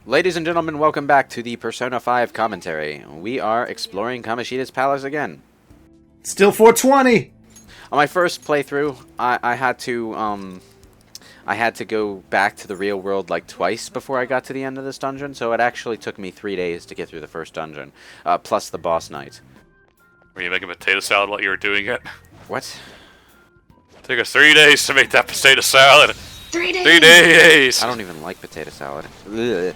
Ladies and gentlemen, welcome back to the Persona 5 commentary. We are exploring Kamoshida's palace again. Still 420! On my first playthrough, I had to go back to the real world like twice before I got to the end of this dungeon, so it actually took me 3 days to get through the first dungeon, plus the boss night. Were you making potato salad while you were doing it? What? Took us 3 days to make that potato salad. 3 days! 3 days! I don't even like potato salad. Ugh.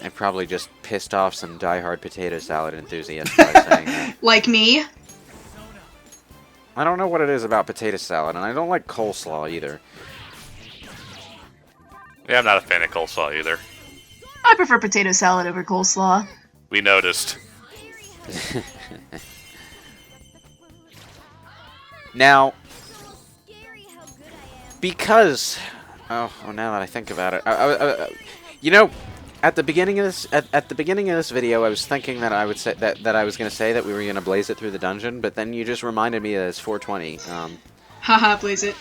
I probably just pissed off some die-hard potato salad enthusiasts by saying that. Like me? I don't know what it is about potato salad, and I don't like coleslaw either. Yeah, I'm not a fan of coleslaw either. I prefer potato salad over coleslaw. We noticed. Now, because... Oh, now that I think about it... you know, at the beginning of this video, I was thinking that I would say that I was going to say that we were going to blaze it through the dungeon, but then you just reminded me that it's 420. Haha, blaze it.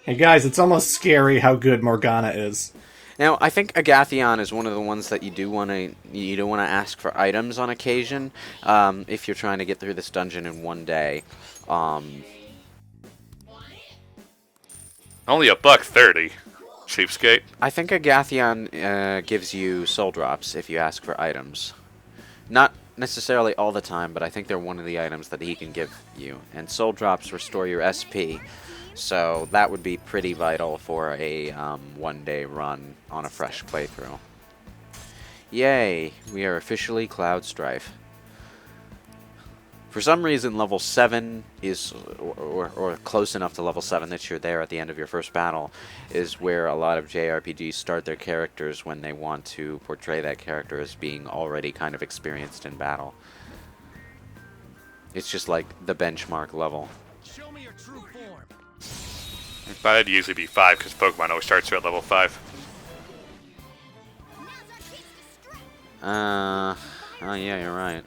Hey guys, it's almost scary how good Morgana is. Now, I think Agathion is one of the ones that you do want to ask for items on occasion, if you're trying to get through this dungeon in one day. Only $1.30. Cheapskate. I think Agathion gives you soul drops if you ask for items. Not necessarily all the time, but I think they're one of the items that he can give you. And soul drops restore your SP, so that would be pretty vital for a one-day run on a fresh playthrough. Yay! We are officially Cloud Strife. For some reason, level 7 is, or close enough to level 7 that you're there at the end of your first battle, is where a lot of JRPGs start their characters when they want to portray that character as being already kind of experienced in battle. It's just like the benchmark level. Show me your true form. But it'd usually be 5 because Pokemon always starts you at level 5. Oh yeah, you're right.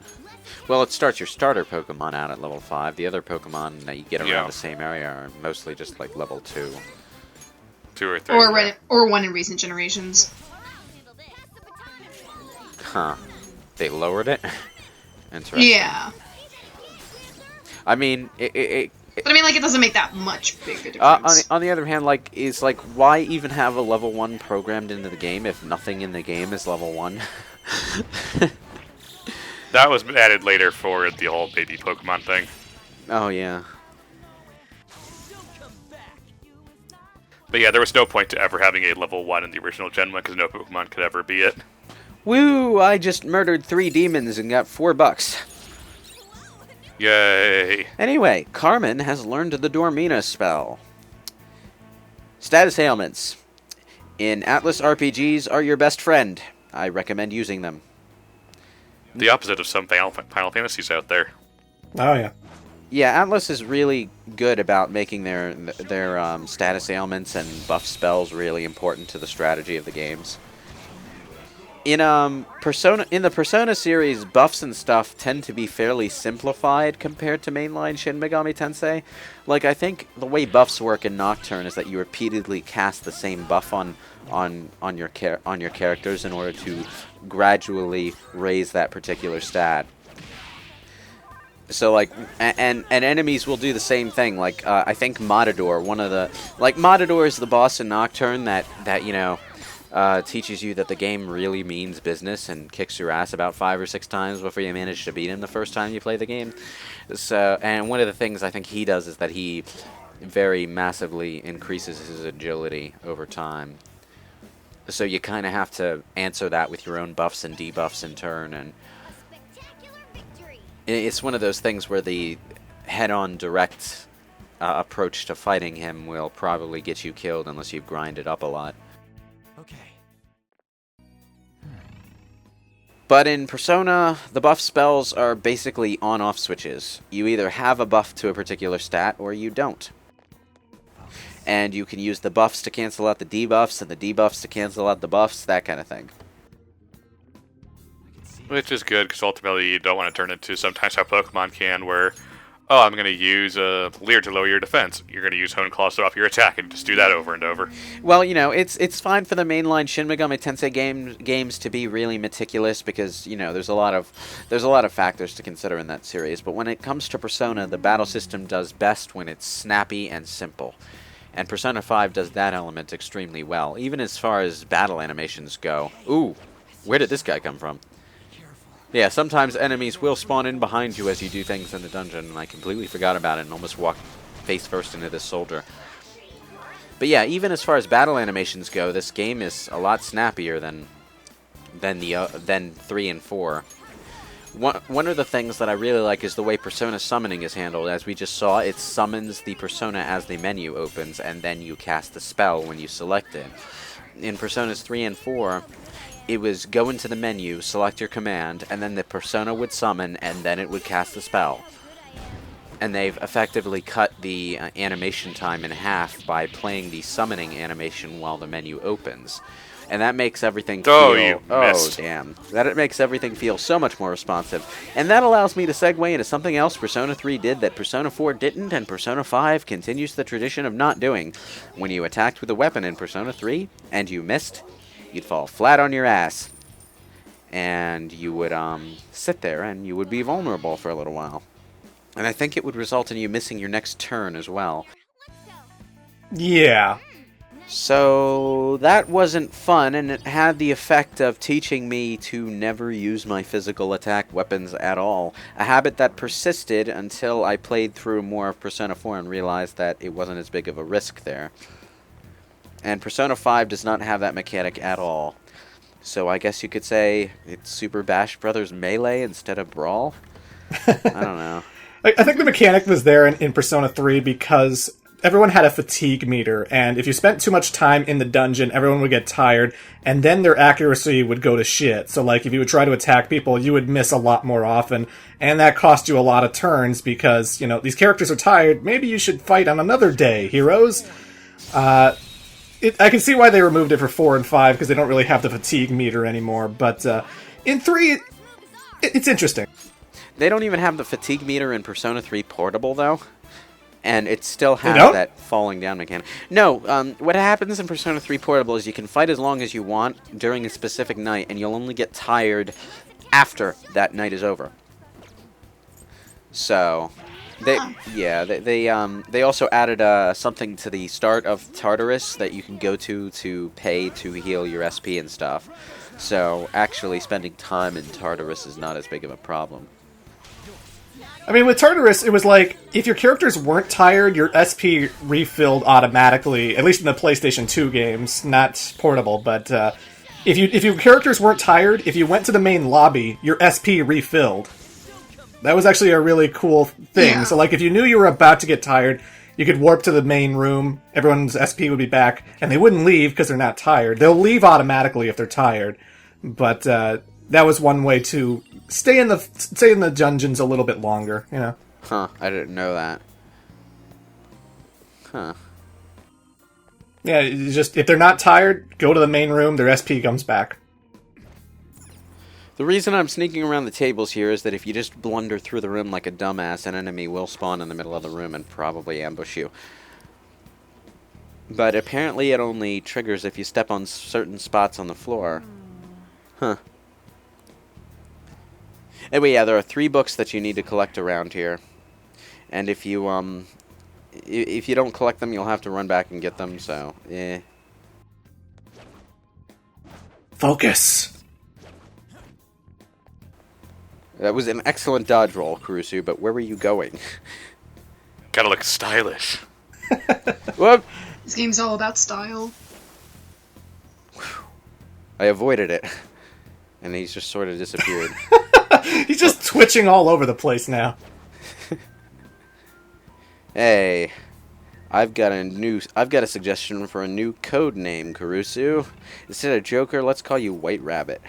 Well, it starts your starter Pokemon out at level 5. The other Pokemon that you get around the same area are mostly just like level 2. 2 or 3. Or one in recent generations. Huh. They lowered it? Interesting. Yeah. I mean, But I mean, like, it doesn't make that much big a difference. on the other hand, like, why even have a level 1 programmed into the game if nothing in the game is level 1? That was added later for the whole baby Pokemon thing. Oh, yeah. But yeah, there was no point to ever having a level 1 in the original Gen 1 because no Pokemon could ever be it. Woo! I just murdered 3 demons and got $4. Yay! Anyway, Carmen has learned the Dormina spell. Status ailments. In Atlas RPGs are your best friend. I recommend using them. The opposite of some Final Fantasies out there. Oh yeah. Yeah, Atlas is really good about making their status ailments and buff spells really important to the strategy of the games. In the Persona series, buffs and stuff tend to be fairly simplified compared to mainline Shin Megami Tensei. Like, I think the way buffs work in Nocturne is that you repeatedly cast the same buff on your characters in order to gradually raise that particular stat. So, like, and enemies will do the same thing. Like, I think Matador, Matador is the boss in Nocturne that you know, teaches you that the game really means business and kicks your ass about 5 or 6 times before you manage to beat him the first time you play the game. So, and one of the things I think he does is that he very massively increases his agility over time. So you kind of have to answer that with your own buffs and debuffs in turn, and it's one of those things where the head-on direct approach to fighting him will probably get you killed unless you grind it up a lot. Okay. But in Persona, the buff spells are basically on-off switches. You either have a buff to a particular stat, or you don't. And you can use the buffs to cancel out the debuffs, and the debuffs to cancel out the buffs, that kind of thing. Which is good, because ultimately you don't want to turn into sometimes how Pokemon can, where oh, I'm going to use Leer to lower your defense. You're going to use Hone Claws to off your attack, and just do that over and over. Well, you know, it's fine for the mainline Shin Megami Tensei games to be really meticulous because, you know, there's a lot of factors to consider in that series. But when it comes to Persona, the battle system does best when it's snappy and simple. And Persona 5 does that element extremely well, even as far as battle animations go. Ooh, where did this guy come from? Yeah, sometimes enemies will spawn in behind you as you do things in the dungeon, and I completely forgot about it and almost walked face first into this soldier. But yeah, even as far as battle animations go, this game is a lot snappier than 3 and 4. One of the things that I really like is the way Persona summoning is handled. As we just saw, it summons the Persona as the menu opens, and then you cast the spell when you select it. In Personas 3 and 4, it was go into the menu, select your command, and then the Persona would summon, and then it would cast the spell. And they've effectively cut the animation time in half by playing the summoning animation while the menu opens. And that makes everything feel... damn. That it makes everything feel so much more responsive. And that allows me to segue into something else Persona 3 did that Persona 4 didn't, and Persona 5 continues the tradition of not doing. When you attacked with a weapon in Persona 3, and you missed, you'd fall flat on your ass. And you would sit there, and you would be vulnerable for a little while. And I think it would result in you missing your next turn as well. Yeah. So that wasn't fun, and it had the effect of teaching me to never use my physical attack weapons at all. A habit that persisted until I played through more of Persona 4 and realized that it wasn't as big of a risk there. And Persona 5 does not have that mechanic at all. So I guess you could say it's Super Bash Brothers Melee instead of Brawl? I don't know. I think the mechanic was there in Persona 3 because everyone had a fatigue meter, and if you spent too much time in the dungeon, everyone would get tired, and then their accuracy would go to shit. So, like, if you would try to attack people, you would miss a lot more often, and that cost you a lot of turns because, you know, these characters are tired. Maybe you should fight on another day, heroes. I can see why they removed it for 4 and 5, because they don't really have the fatigue meter anymore, but in 3, it's interesting. They don't even have the fatigue meter in Persona 3 Portable, though. And it still has that falling down mechanic. No, what happens in Persona 3 Portable is you can fight as long as you want during a specific night, and you'll only get tired after that night is over. So, they also added something to the start of Tartarus that you can go to pay to heal your SP and stuff. So, actually spending time in Tartarus is not as big of a problem. I mean, with Tartarus, it was like, if your characters weren't tired, your SP refilled automatically, at least in the PlayStation 2 games, not portable, but if your characters weren't tired, if you went to the main lobby, your SP refilled. That was actually a really cool thing. Yeah. So, like, if you knew you were about to get tired, you could warp to the main room, everyone's SP would be back, and they wouldn't leave because they're not tired. They'll leave automatically if they're tired, but that was one way to stay in the dungeons a little bit longer, you know. Huh, I didn't know that. Huh. Yeah, just if they're not tired, go to the main room, their SP comes back. The reason I'm sneaking around the tables here is that if you just blunder through the room like a dumbass, an enemy will spawn in the middle of the room and probably ambush you. But apparently it only triggers if you step on certain spots on the floor. Huh. Anyway, yeah, there are 3 books that you need to collect around here. And if you don't collect them, you'll have to run back and get them, so, eh. Focus! That was an excellent dodge roll, Kurusu, but where were you going? Gotta look stylish. Whoop! This game's all about style. I avoided it. And he's just sort of disappeared. He's just twitching all over the place now. Hey, I've got a suggestion for a new code name, Kurusu. Instead of Joker, let's call you White Rabbit.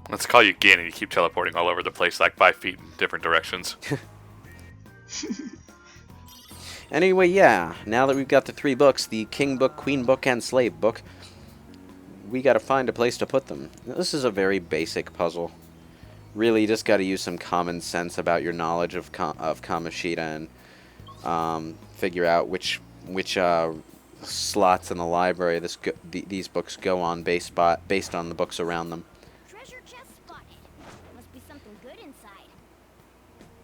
Let's call you Gin, and you keep teleporting all over the place like 5 feet in different directions. Anyway, yeah, now that we've got the 3 books, the King Book, Queen Book, and Slave Book, we gotta find a place to put them. This is a very basic puzzle. Really, you just got to use some common sense about your knowledge of Kamoshida and figure out which slots in the library these books go on based on the books around them. Treasure chest spotted. Must be something good inside.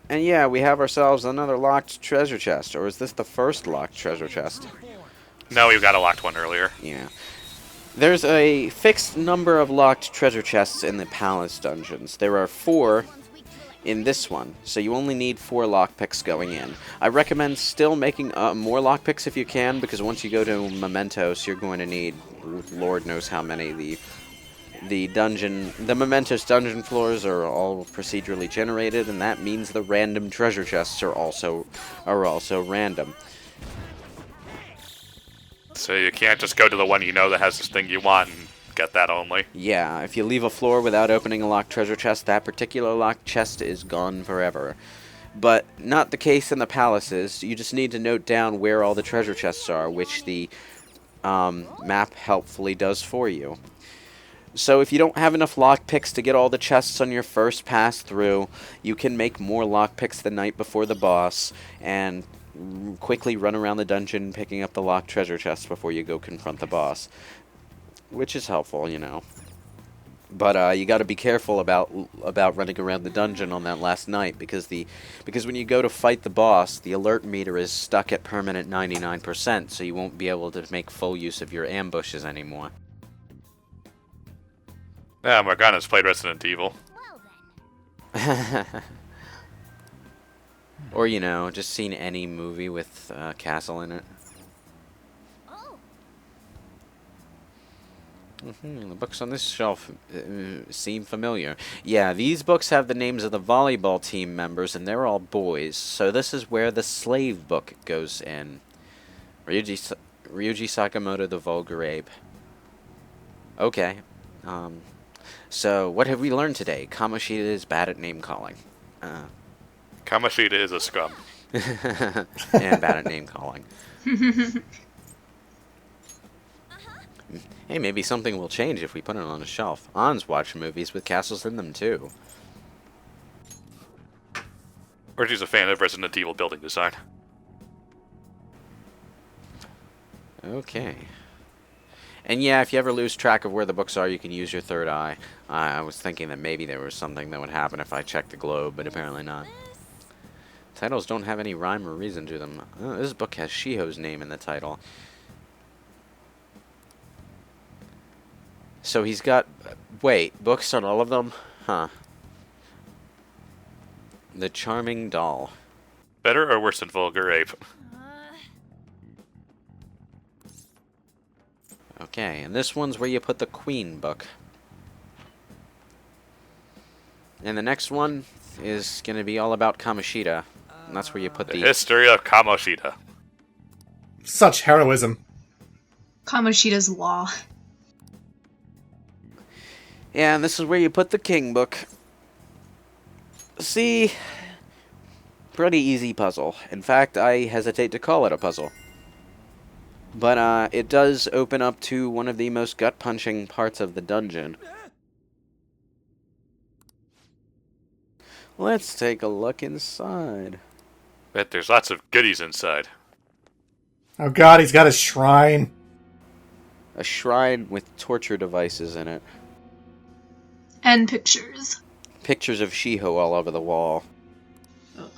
And yeah, we have ourselves another locked treasure chest. Or is this the first locked treasure chest? No, we've got a locked one earlier. Yeah. There's a fixed number of locked treasure chests in the palace dungeons. There are 4 in this one, so you only need 4 lockpicks going in. I recommend still making more lockpicks if you can, because once you go to Mementos, you're going to need Lord knows how many. The Mementos dungeon floors are all procedurally generated, and that means the random treasure chests are also random. So you can't just go to the one you know that has this thing you want and get that only. Yeah, if you leave a floor without opening a locked treasure chest, that particular locked chest is gone forever. But not the case in the palaces. You just need to note down where all the treasure chests are, which the map helpfully does for you. So if you don't have enough lockpicks to get all the chests on your first pass through, you can make more lockpicks the night before the boss, and quickly run around the dungeon picking up the locked treasure chests before you go confront the boss. Which is helpful, you know. But you got to be careful about running around the dungeon on that last night, because when you go to fight the boss, the alert meter is stuck at permanent 99%, so you won't be able to make full use of your ambushes anymore. Yeah, Morgana's played Resident Evil. Well then. Or, you know, just seen any movie with a castle in it. Oh. The books on this shelf seem familiar. Yeah, these books have the names of the volleyball team members, and they're all boys. So this is where the slave book goes in. Ryuji Sakamoto, the Vulgar Ape. Okay. So what have we learned today? Kamoshida is bad at name calling. Kamoshida is a scum. And bad at name calling. Hey, maybe something will change if we put it on a shelf. Ans watch movies with castles in them, too. Or she's a fan of Resident Evil building design. Okay. And yeah, if you ever lose track of where the books are, you can use your third eye. I was thinking that maybe there was something that would happen if I checked the globe, but apparently not. Titles don't have any rhyme or reason to them. Oh, this book has Shiho's name in the title. So he's got... Wait, books on all of them? Huh. The Charming Doll. Better or worse than Vulgar Ape? Okay, and this one's where you put the Queen book. And the next one is going to be all about Kamoshida. And that's where you put The the... History of Kamoshida. Such heroism. Kamoshida's Law. Yeah, and this is where you put the King book. See, pretty easy puzzle. In fact, I hesitate to call it a puzzle. But it does open up to one of the most gut-punching parts of the dungeon. Let's take a look inside. Bet there's lots of goodies inside. Oh god, he's got his shrine. A shrine with torture devices in it. And pictures. Pictures of Shiho all over the wall. Ugh.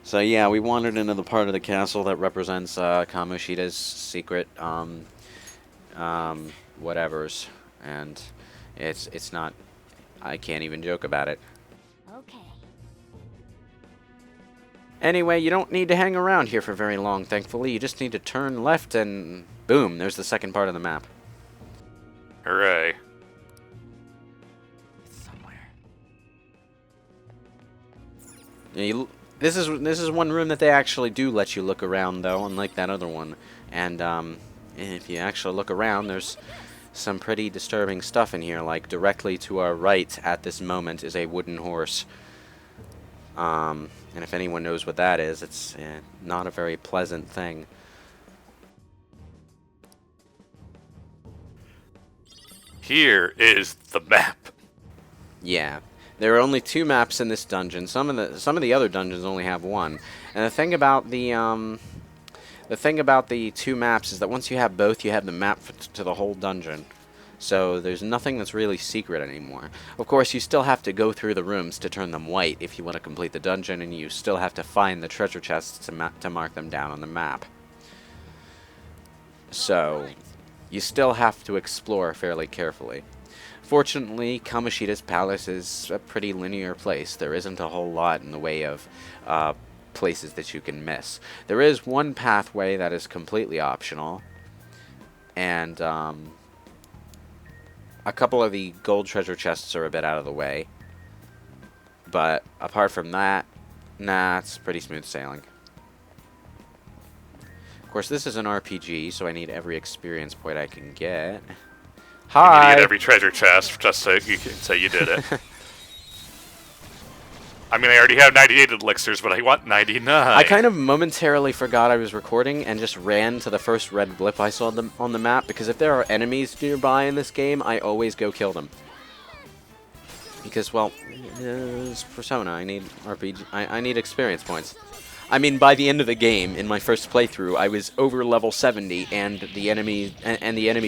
So yeah, we wandered into the part of the castle that represents Kamoshida's secret whatevers, and it's not... I can't even joke about it. Okay. Anyway, you don't need to hang around here for very long, thankfully. You just need to turn left and boom, there's the second part of the map. Hooray. Somewhere. Yeah, this is one room that they actually do let you look around, though, unlike that other one. And if you actually look around, there's some pretty disturbing stuff in here. Like directly to our right at this moment is a wooden horse. And if anyone knows what that is, it's not a very pleasant thing. Here is the map. Yeah. There are only 2 maps in this dungeon. Some of the other dungeons only have 1. And the thing about the 2 maps is that once you have both, you have the map to the whole dungeon. So there's nothing that's really secret anymore. Of course, you still have to go through the rooms to turn them white if you want to complete the dungeon, and you still have to find the treasure chests to mark them down on the map. So you still have to explore fairly carefully. Fortunately, Kamoshida's palace is a pretty linear place. There isn't a whole lot in the way of places that you can miss. There is one pathway that is completely optional, and a couple of the gold treasure chests are a bit out of the way. But apart from that, nah, it's pretty smooth sailing. Of course, this is an RPG, so I need every experience point I can get. Hi! You need to get every treasure chest just so you can say you did it. I mean, I already have 98 elixirs, but I want 99. I kind of momentarily forgot I was recording and just ran to the first red blip I saw on the map, because if there are enemies nearby in this game, I always go kill them. Because, well, it's Persona. I need RPG. I need experience points. I mean, by the end of the game, in my first playthrough, I was over level 70, and the enemy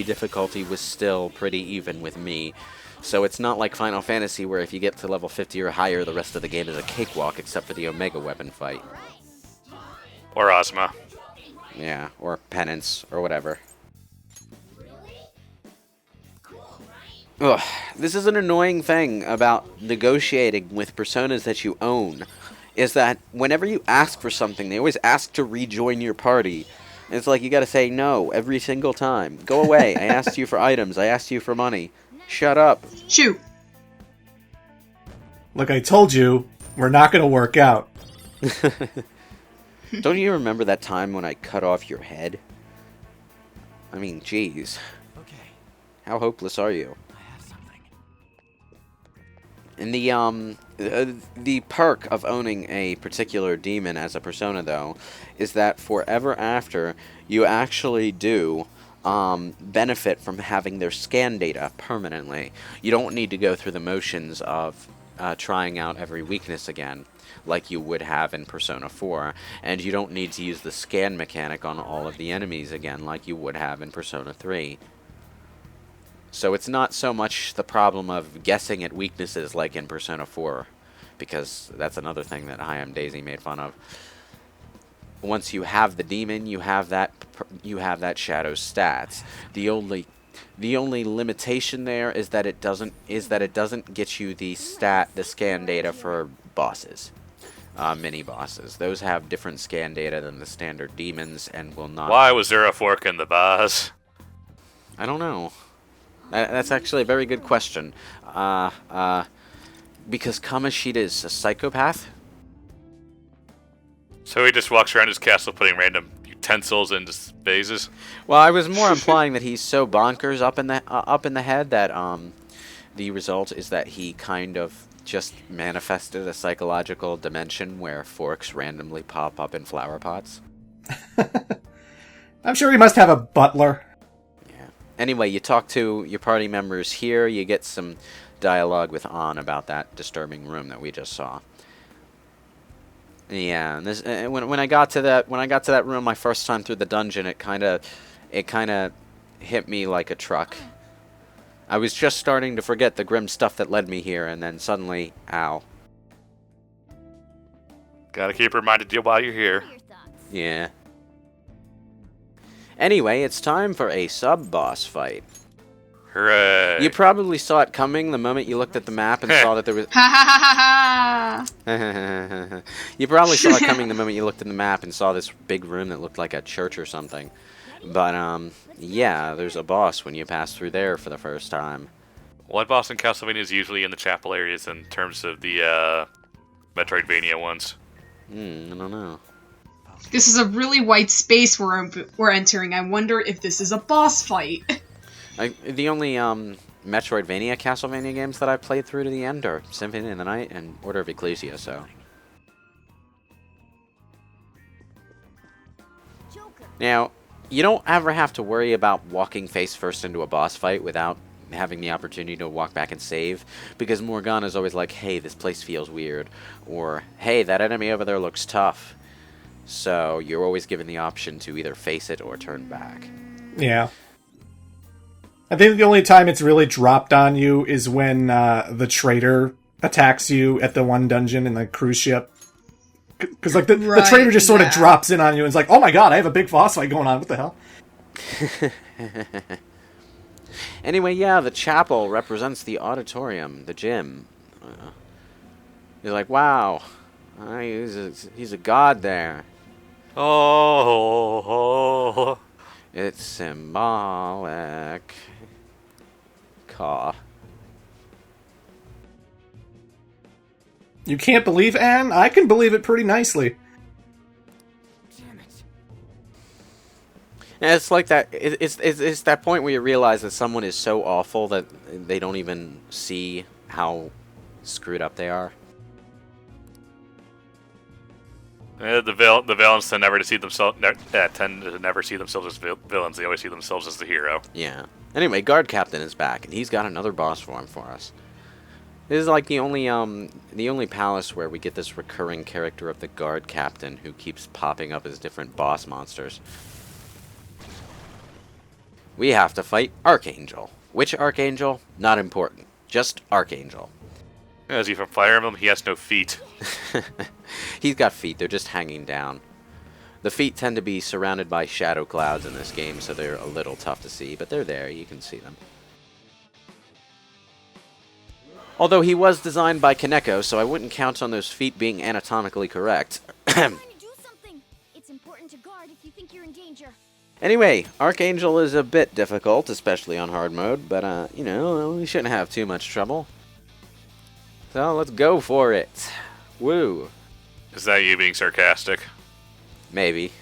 difficulty was still pretty even with me. So it's not like Final Fantasy, where if you get to level 50 or higher, the rest of the game is a cakewalk, except for the Omega weapon fight. Or Ozma. Yeah, or Penance, or whatever. Ugh, this is an annoying thing about negotiating with personas that you own, is that whenever you ask for something, they always ask to rejoin your party. And it's like you gotta say no every single time. Go away, I asked you for items, I asked you for money. Shut up. Shoot. Look, I told you, we're not going to work out. Don't you remember that time when I cut off your head? I mean, jeez. Okay, How hopeless are you? I have something. And the perk of owning a particular demon as a persona, though, is that forever after, you actually do benefit from having their scan data permanently. You don't need to go through the motions of trying out every weakness again, like you would have in Persona 4, and you don't need to use the scan mechanic on all of the enemies again, like you would have in Persona 3. So it's not so much the problem of guessing at weaknesses like in Persona 4, because that's another thing that I Am Daisy made fun of. Once you have the demon, you have that shadow's stats. The only limitation there is that it doesn't get you the scan data for bosses, mini bosses. Those have different scan data than the standard demons and will not. Why was there a fork in the boss? I don't know. That's actually a very good question. Because Kamoshida is a psychopath. So he just walks around his castle putting random utensils into vases? Well, I was more implying that he's so bonkers up in the head that the result is that he kind of just manifested a psychological dimension where forks randomly pop up in flower pots. I'm sure he must have a butler. Yeah. Anyway, you talk to your party members here. You get some dialogue with An about that disturbing room that we just saw. Yeah, and this when I got to that room my first time through the dungeon, it kind of hit me like a truck. I was just starting to forget the grim stuff that led me here, and then suddenly, ow. Gotta keep reminded you while you're here. Your thoughts. Yeah. Anyway, it's time for a sub-boss fight. Hooray! You probably saw it coming the moment you looked at the map and saw that there was... Ha ha ha ha ha! You probably saw it coming the moment you looked at the map and saw this big room that looked like a church or something. But, yeah, there's a boss when you pass through there for the first time. One boss in Castlevania is usually in the chapel areas in terms of the Metroidvania ones. I don't know. This is a really white space we're entering. I wonder if this is a boss fight. The only Metroidvania Castlevania games that I played through to the end are Symphony of the Night and Order of Ecclesia, so... Joker. Now, you don't ever have to worry about walking face first into a boss fight without having the opportunity to walk back and save, because Morgana's always like, hey, this place feels weird, or hey, that enemy over there looks tough. So you're always given the option to either face it or turn back. Yeah. I think the only time it's really dropped on you is when the traitor attacks you at the one dungeon in the cruise ship. Because like the traitor just sort of drops in on you and is like, oh my god, I have a big boss fight going on. What the hell? Anyway, yeah, the chapel represents the auditorium, the gym. You're like, wow, he's a god there. Oh. It's symbolic. Caw. You can't believe Anne? I can believe it pretty nicely. Damn it. And it's like that. It's that point where you realize that someone is so awful that they don't even see how screwed up they are. The villains tend never to see themselves. Tend to never see themselves as villains. They always see themselves as the hero. Yeah. Anyway, Guard Captain is back, and he's got another boss form for us. This is like the only palace where we get this recurring character of the Guard Captain who keeps popping up as different boss monsters. We have to fight Archangel. Which Archangel? Not important. Just Archangel. Is he from Fire Emblem? He has no feet. He's got feet, they're just hanging down. The feet tend to be surrounded by shadow clouds in this game, so they're a little tough to see, but they're there, you can see them. Although he was designed by Kaneko, so I wouldn't count on those feet being anatomically correct. Trying to do something. It's important to guard if you think you're in danger. Anyway, Archangel is a bit difficult, especially on hard mode, but, you know, we shouldn't have too much trouble. So, let's go for it. Woo. Is that you being sarcastic? Maybe.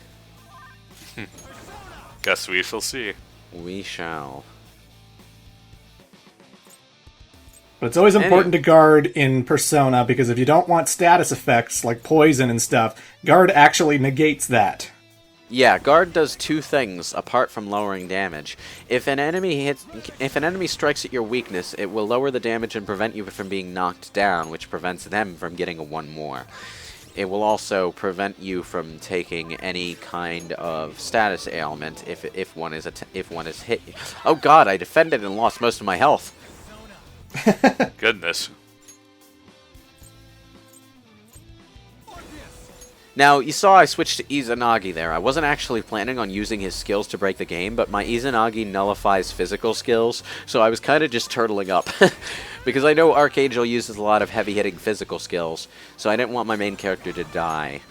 Guess we shall see. We shall. But it's always important to guard in Persona, because if you don't want status effects like poison and stuff, guard actually negates that. Yeah, guard does two things apart from lowering damage. If an enemy strikes at your weakness, it will lower the damage and prevent you from being knocked down, which prevents them from getting a one more. It will also prevent you from taking any kind of status ailment if one is hit. Oh god, I defended and lost most of my health. Goodness. Now, you saw I switched to Izanagi there. I wasn't actually planning on using his skills to break the game, but my Izanagi nullifies physical skills, so I was kind of just turtling up. Because I know Archangel uses a lot of heavy-hitting physical skills, so I didn't want my main character to die.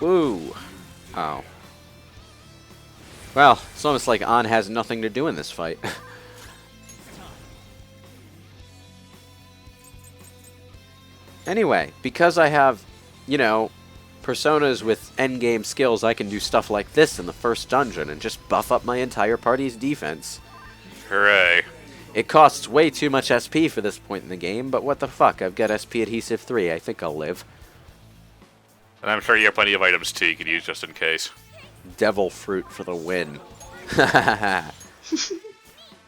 Woo! Oh. Well, it's almost like An has nothing to do in this fight. Anyway, because I have, you know, personas with endgame skills, I can do stuff like this in the first dungeon and just buff up my entire party's defense. Hooray. It costs way too much SP for this point in the game, but what the fuck, I've got SP Adhesive 3, I think I'll live. And I'm sure you have plenty of items too you can use just in case. Devil Fruit for the win.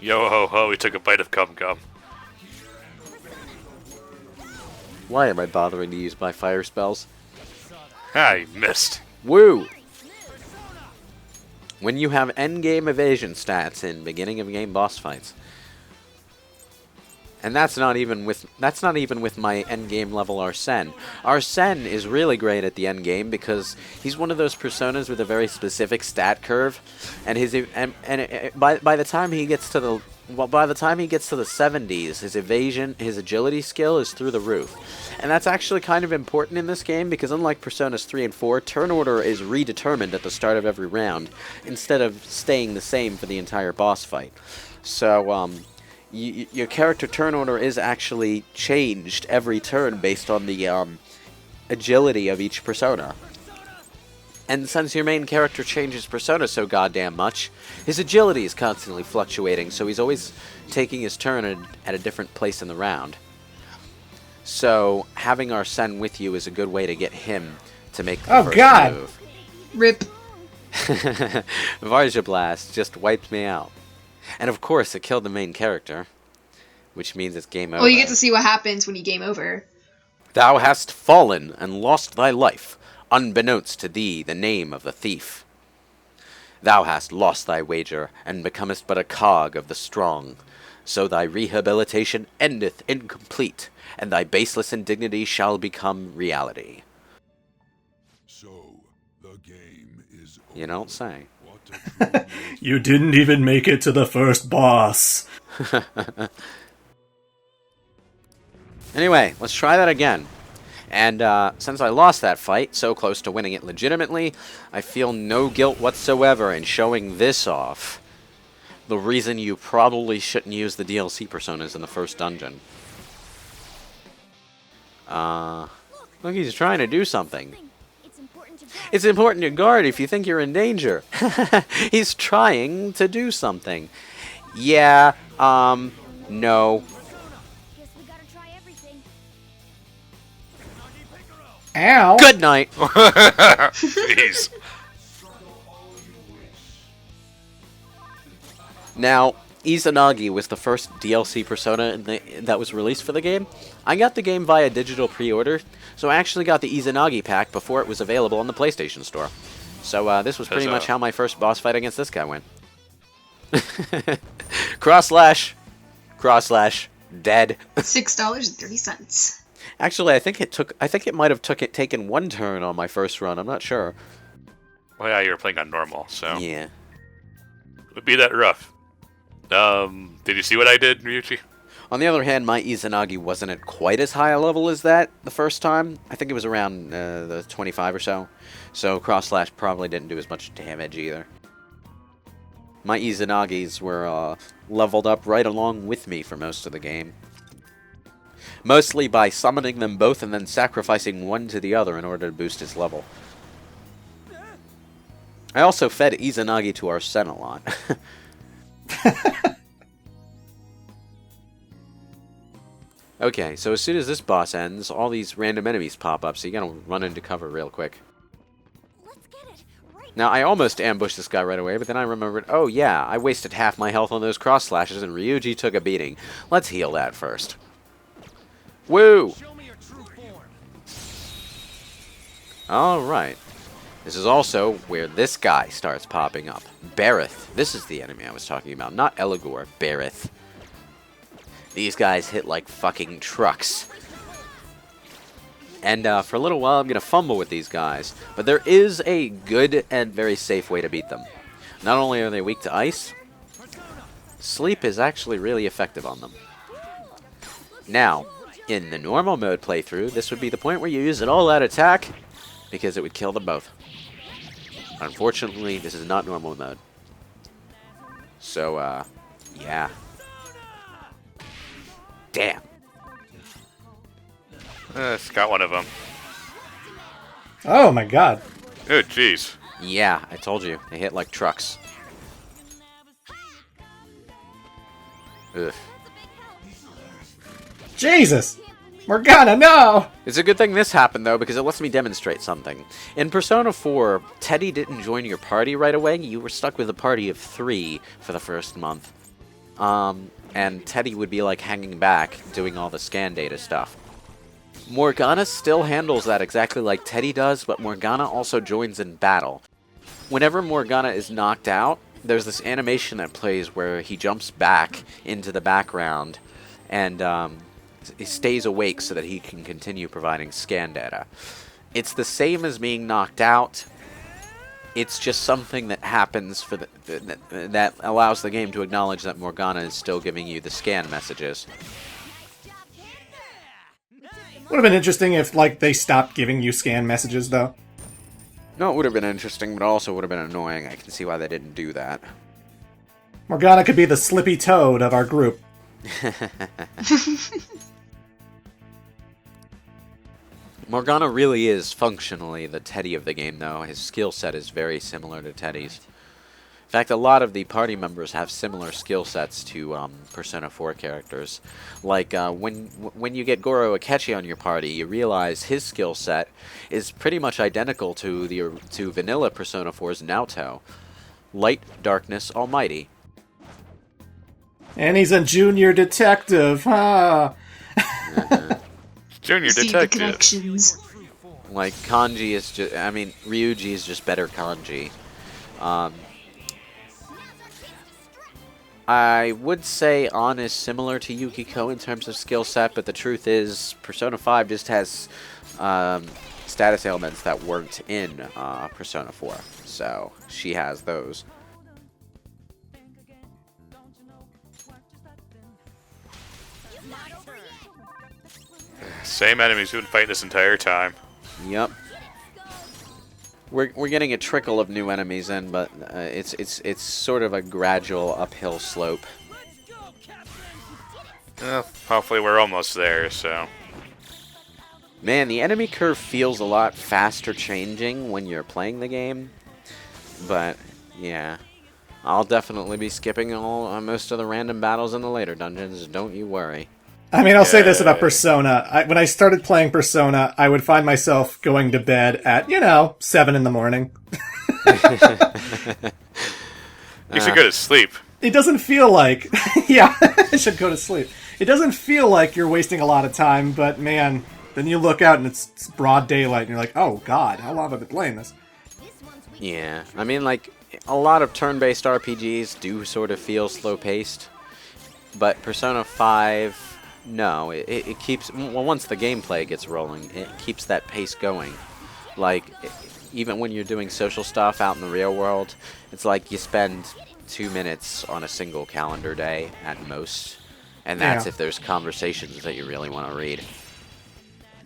Yo ho ho, we took a bite of Gum Gum. Why am I bothering to use my fire spells? I missed. Woo! When you have endgame evasion stats in beginning of game boss fights. And that's not even with my endgame level Arsene. Arsene is really great at the endgame because he's one of those personas with a very specific stat curve, and by the time he gets to the 70s, his evasion, his agility skill is through the roof. And that's actually kind of important in this game because unlike Personas 3 and 4, turn order is redetermined at the start of every round instead of staying the same for the entire boss fight. So, your character turn order is actually changed every turn based on the agility of each persona. And since your main character changes persona so goddamn much, his agility is constantly fluctuating, so he's always taking his turn at a different place in the round. So having Arsene with you is a good way to get him to make the first move. Rip. Varja Blast just wiped me out. And of course, it killed the main character, which means it's game over. Well, you get to see what happens when you game over. Thou hast fallen and lost thy life, unbeknownst to thee the name of the thief. Thou hast lost thy wager, and becomest but a cog of the strong. So thy rehabilitation endeth incomplete, and thy baseless indignity shall become reality. So, the game is over. You don't say. What a You didn't even make it to the first boss. Anyway, let's try that again. And since I lost that fight, so close to winning it legitimately, I feel no guilt whatsoever in showing this off. The reason you probably shouldn't use the DLC personas in the first dungeon. Look, he's trying to do something. It's important to It's important to guard if you think you're in danger. He's trying to do something. Yeah, no. Guess we gotta try everything. Ow! Good night. Jeez. Now, Izanagi was the first DLC persona that was released for the game. I got the game via digital pre-order, so I actually got the Izanagi pack before it was available on the PlayStation Store. So this was pretty much how my first boss fight against this guy went. Cross slash, dead. $6.30. Actually, I think it might have taken one turn on my first run. I'm not sure. Well, yeah, you were playing on normal, so Yeah. it would be that rough. Did you see what I did, Ryuichi? On the other hand, my Izanagi wasn't at quite as high a level as that the first time. I think it was around the 25 or so. So Cross Slash probably didn't do as much damage either. My Izanagis were leveled up right along with me for most of the game. Mostly by summoning them both and then sacrificing one to the other in order to boost his level. I also fed Izanagi to Arsene a lot. Okay, so as soon as this boss ends, all these random enemies pop up, so you gotta run into cover real quick. Let's get it right. Now, I almost ambushed this guy right away, but then I remembered, oh yeah, I wasted half my health on those cross slashes, and Ryuji took a beating. Let's heal that first. Woo! Alright. This is also where this guy starts popping up. Barith. This is the enemy I was talking about, not Eligor. Barith. These guys hit like fucking trucks. And for a little while I'm going to fumble with these guys. But there is a good and very safe way to beat them. Not only are they weak to ice, sleep is actually really effective on them. Now, in the normal mode playthrough, this would be the point where you use an all-out attack, because it would kill them both. Unfortunately, this is not normal mode. So, yeah. Damn. It's got one of them. Oh my god. Oh, jeez. Yeah, I told you. They hit like trucks. Ugh. Jesus! Morgana, no! It's a good thing this happened, though, because it lets me demonstrate something. In Persona 4, Teddy didn't join your party right away. You were stuck with a party of 3 for the first month. And Teddy would be, like, hanging back, doing all the scan data stuff. Morgana still handles that exactly like Teddy does, but Morgana also joins in battle. Whenever Morgana is knocked out, there's this animation that plays where he jumps back into the background and he stays awake so that he can continue providing scan data. It's the same as being knocked out. It's just something that happens for that allows the game to acknowledge that Morgana is still giving you the scan messages. Would have been interesting if, like, they stopped giving you scan messages, though. No, it would have been interesting, but also would have been annoying. I can see why they didn't do that. Morgana could be the Slippy Toad of our group. Morgana really is functionally the Teddy of the game, though. His skill set is very similar to Teddy's. In fact, a lot of the party members have similar skill sets to Persona 4 characters. Like, when you get Goro Akechi on your party, you realize his skill set is pretty much identical to vanilla Persona 4's Naoto. Light, Darkness, Almighty. And he's a junior detective, huh? Junior See the detective. connections. Like, Kanji is just... I mean, Ryuji is just better Kanji. I would say An is similar to Yukiko in terms of skill set, but the truth is Persona 5 just has status ailments that weren't in Persona 4. So, she has those. Same enemies we've been fighting this entire time. Yep. We're getting a trickle of new enemies in, but it's sort of a gradual uphill slope. Well, hopefully we're almost there, so... Man, the enemy curve feels a lot faster changing when you're playing the game. But, yeah. I'll definitely be skipping most of the random battles in the later dungeons, don't you worry. I mean, I'll say this about Persona. When I started playing Persona, I would find myself going to bed at, 7 in the morning. You should go to sleep. It doesn't feel like... yeah, I should go to sleep. It doesn't feel like you're wasting a lot of time, but man, then you look out and it's broad daylight and you're like, oh god, how long have I been playing this? Yeah, I mean, like, a lot of turn-based RPGs do sort of feel slow-paced, but Persona 5... No, it keeps... Well, once the gameplay gets rolling, it keeps that pace going. Like, even when you're doing social stuff out in the real world, it's like you spend 2 minutes on a single calendar day at most. And that's if there's conversations that you really want to read.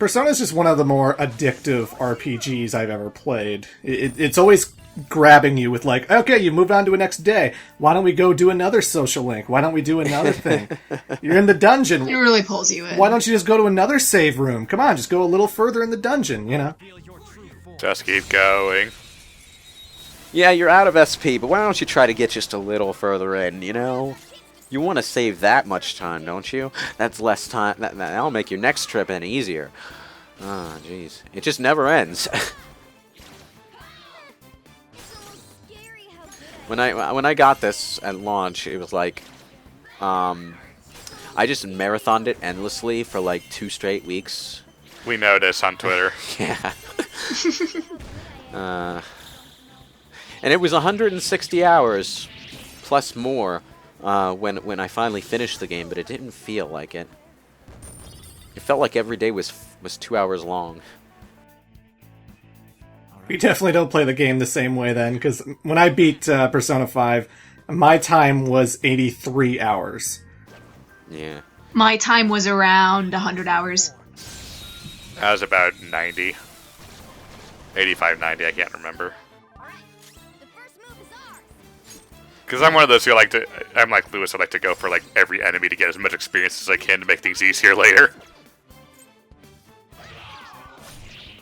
Persona is just one of the more addictive RPGs I've ever played. It's always grabbing you with like, okay, you moved on to a next day. Why don't we go do another social link? Why don't we do another thing? You're in the dungeon. It really pulls you in. Why don't you just go to another save room? Come on, just go a little further in the dungeon, Just keep going. Yeah, you're out of SP, but why don't you try to get just a little further in, You want to save that much time, don't you? That's less time. That'll make your next trip any easier. Ah, jeez. It just never ends. When I got this at launch, it was like, I just marathoned it endlessly for like 2 straight weeks. We notice on Twitter. Yeah. And it was 160 hours plus more when I finally finished the game, but it didn't feel like it. It felt like every day was 2 hours long. We definitely don't play the game the same way then, because when I beat Persona 5, my time was 83 hours. Yeah. My time was around 100 hours. That was about 90. 85, 90, I can't remember. Because I'm one of those who I'm like Lewis, I like to go for like every enemy to get as much experience as I can to make things easier later.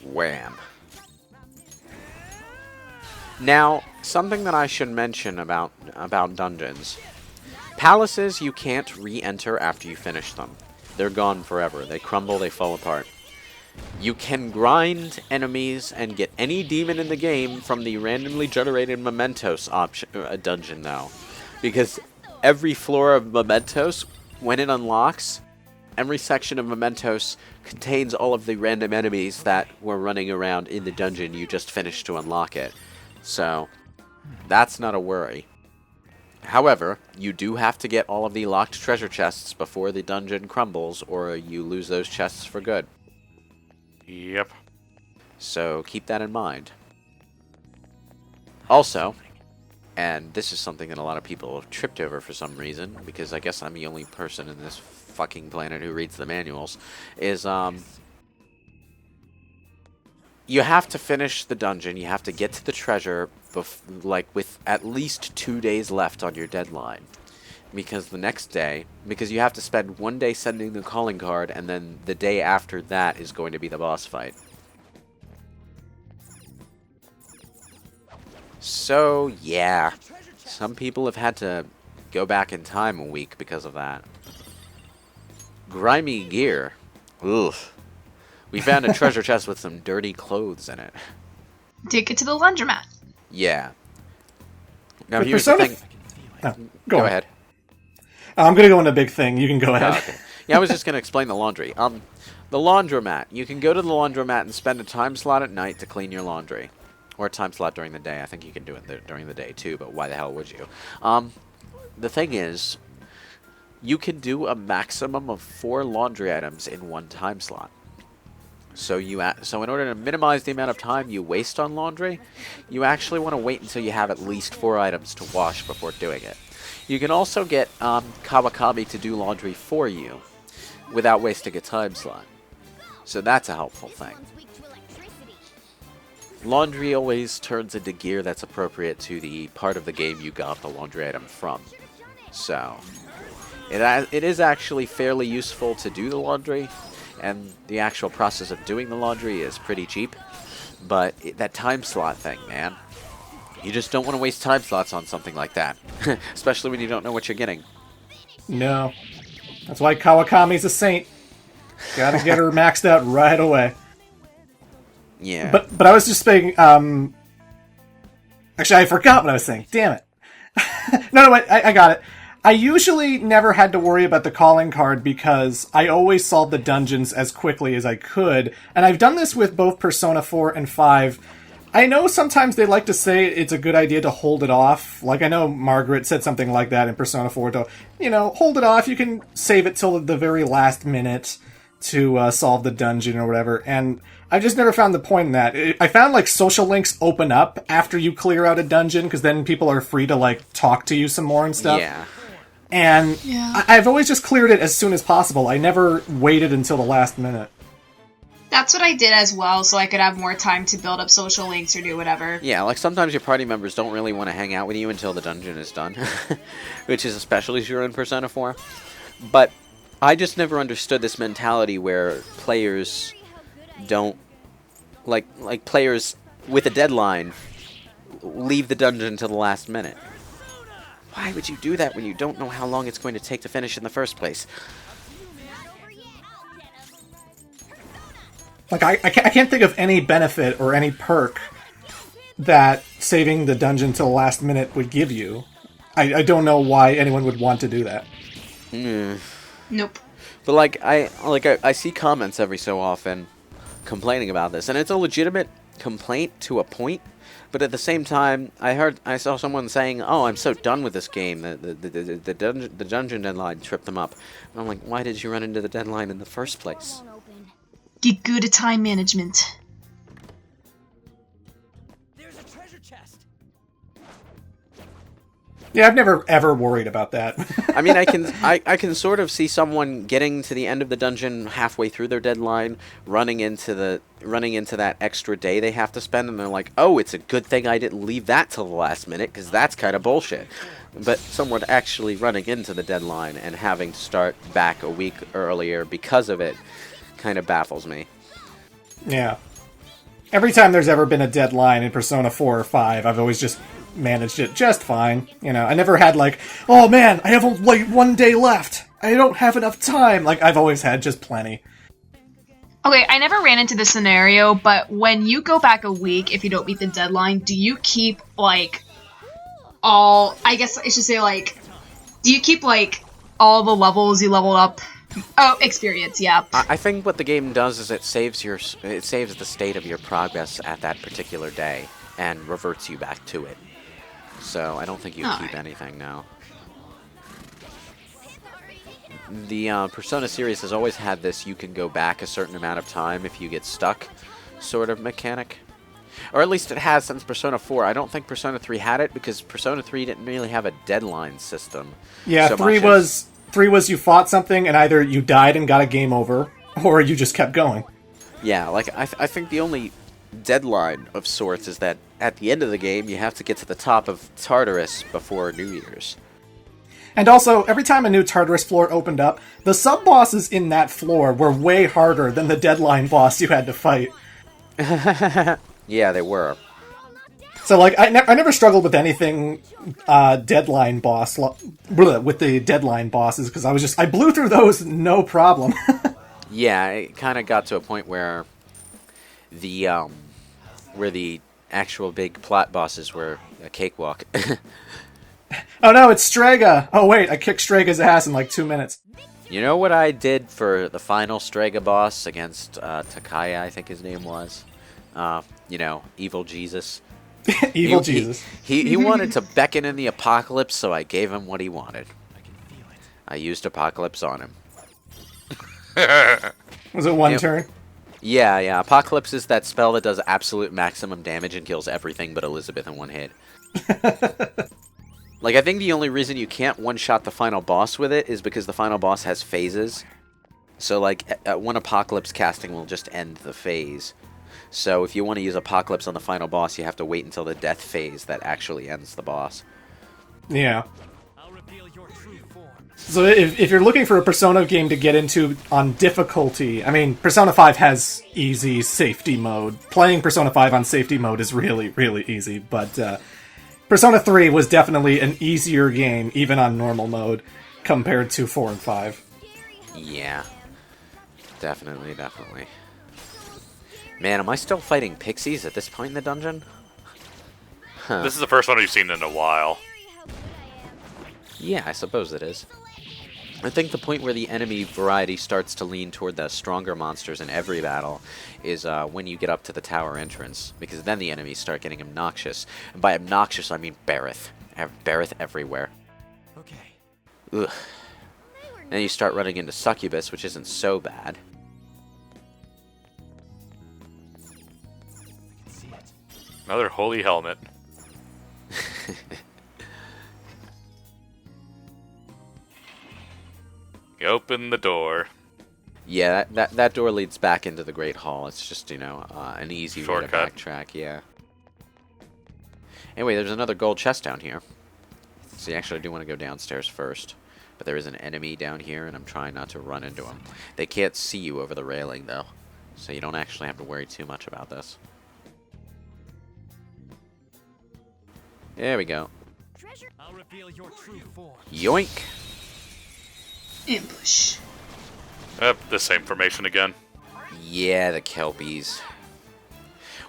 Wham. Now, something that I should mention about dungeons. Palaces you can't re-enter after you finish them. They're gone forever. They crumble, they fall apart. You can grind enemies and get any demon in the game from the randomly generated Mementos dungeon now. Because every floor of Mementos, when it unlocks, every section of Mementos contains all of the random enemies that were running around in the dungeon you just finished to unlock it. So, that's not a worry. However, you do have to get all of the locked treasure chests before the dungeon crumbles, or you lose those chests for good. Yep. So, keep that in mind. Also, and this is something that a lot of people have tripped over for some reason, because I guess I'm the only person in this fucking planet who reads the manuals, is, you have to finish the dungeon, you have to get to the treasure, with at least 2 days left on your deadline. Because the next day, because you have to spend 1 day sending the calling card, and then the day after that is going to be the boss fight. So, yeah. Some people have had to go back in time a week because of that. Grimy gear. Ugh. We found a treasure chest with some dirty clothes in it. Take it to the laundromat. Yeah. Now With here's the Persona thing. Oh, Go ahead. I'm going to go into a big thing. You can go Oh, ahead. okay. Yeah, I was just going to explain the laundry. The laundromat. You can go to the laundromat and spend a time slot at night to clean your laundry. Or a time slot during the day. I think you can do it during the day too, but why the hell would you? The thing is, you can do a maximum of 4 laundry items in one time slot. So in order to minimize the amount of time you waste on laundry, you actually want to wait until you have at least 4 items to wash before doing it. You can also get Kawakami to do laundry for you without wasting a time slot. So that's a helpful thing. Laundry always turns into gear that's appropriate to the part of the game you got the laundry item from. So it is actually fairly useful to do the laundry, and the actual process of doing the laundry is pretty cheap. But that time slot thing, man. You just don't want to waste time slots on something like that. Especially when you don't know what you're getting. No. That's why Kawakami's a saint. Gotta get her maxed out right away. Yeah. But I was just saying, actually I forgot what I was saying. Damn it. No, wait, I got it. I usually never had to worry about the calling card because I always solved the dungeons as quickly as I could. And I've done this with both Persona 4 and 5. I know sometimes they like to say it's a good idea to hold it off. Like, I know Margaret said something like that in Persona 4 to, hold it off. You can save it till the very last minute to solve the dungeon or whatever. And I just never found the point in that. I found, like, social links open up after you clear out a dungeon, because then people are free to, like, talk to you some more and stuff. Yeah. And I've always just cleared it as soon as possible. I never waited until the last minute. That's what I did as well, so I could have more time to build up social links or do whatever. Yeah, like sometimes your party members don't really want to hang out with you until the dungeon is done. Which is especially true in Persona 4. But I just never understood this mentality where players don't... Like players with a deadline leave the dungeon until the last minute. Why would you do that when you don't know how long it's going to take to finish in the first place? Like, I can't think of any benefit or any perk that saving the dungeon till the last minute would give you. I don't know why anyone would want to do that. Nope. But I see comments every so often complaining about this, and it's a legitimate complaint to a point. But at the same time, I saw someone saying, "Oh, I'm so done with this game. The dungeon deadline tripped them up." And I'm like, why did you run into the deadline in the first place? Get good at time management. There's a treasure chest. Yeah, I've never ever worried about that. I mean, I can sort of see someone getting to the end of the dungeon halfway through their deadline, running into that extra day they have to spend, and they're like, "Oh, it's a good thing I didn't leave that till the last minute, because that's kind of bullshit." But someone actually running into the deadline and having to start back a week earlier because of it kind of baffles me. Yeah. Every time there's ever been a deadline in Persona 4 or 5, I've always just managed it just fine. I never had like, oh man, I have like 1 day left. I don't have enough time. Like, I've always had just plenty. Okay, I never ran into this scenario, but when you go back a week, if you don't meet the deadline, do you keep, like, all... I guess I should say, like... Do you keep, like, all the levels you leveled up? Oh, experience, yeah. I think what the game does is it saves the state of your progress at that particular day and reverts you back to it. So I don't think you keep anything now. The Persona series has always had this you can go back a certain amount of time if you get stuck sort of mechanic. Or at least it has since Persona 4. I don't think Persona 3 had it because Persona 3 didn't really have a deadline system. Yeah, so 3 was you fought something and either you died and got a game over, or you just kept going. Yeah, like I think the only deadline of sorts is that at the end of the game you have to get to the top of Tartarus before New Year's. And also, every time a new Tartarus floor opened up, the sub-bosses in that floor were way harder than the deadline boss you had to fight. Yeah, they were. So, like, I never struggled with anything deadline boss with the deadline bosses because I blew through those no problem. Yeah, it kind of got to a point where the actual big plot bosses were a cakewalk. Oh no, it's Strega! Oh wait, I kicked Strega's ass in like 2 minutes. You know what I did for the final Strega boss against Takaya, I think his name was? You know, Evil Jesus. Evil Jesus. He wanted to beckon in the apocalypse, so I gave him what he wanted. I used apocalypse on him. Was it one turn? Yeah. Apocalypse is that spell that does absolute maximum damage and kills everything but Elizabeth in one hit. Like, I think the only reason you can't one-shot the final boss with it is because the final boss has phases. So, like, one Apocalypse casting will just end the phase. So, if you want to use Apocalypse on the final boss, you have to wait until the death phase that actually ends the boss. Yeah. I'll reveal your true form. So if you're looking for a Persona game to get into on difficulty, I mean, Persona 5 has easy safety mode. Playing Persona 5 on safety mode is really, really easy, but Persona 3 was definitely an easier game, even on normal mode, compared to 4 and 5. Yeah. Definitely. Man, am I still fighting pixies at this point in the dungeon? Huh. This is the first one we've seen in a while. Yeah, I suppose it is. I think the point where the enemy variety starts to lean toward the stronger monsters in every battle is when you get up to the tower entrance, because then the enemies start getting obnoxious. And by obnoxious, I mean Bareth. Bareth everywhere. Okay. Ugh. Then you start running into Succubus, which isn't so bad. I can see it. Another holy helmet. You open the door. Yeah, that door leads back into the Great Hall. It's just, you know, an easy way to Shortcut. backtrack, yeah. Anyway, there's another gold chest down here. So you actually do want to go downstairs first. But there is an enemy down here, and I'm trying not to run into them. They can't see you over the railing, though. So you don't actually have to worry too much about this. There we go. I'll reveal your true form. Yoink! Ambush. The same formation again. Yeah, the Kelpies.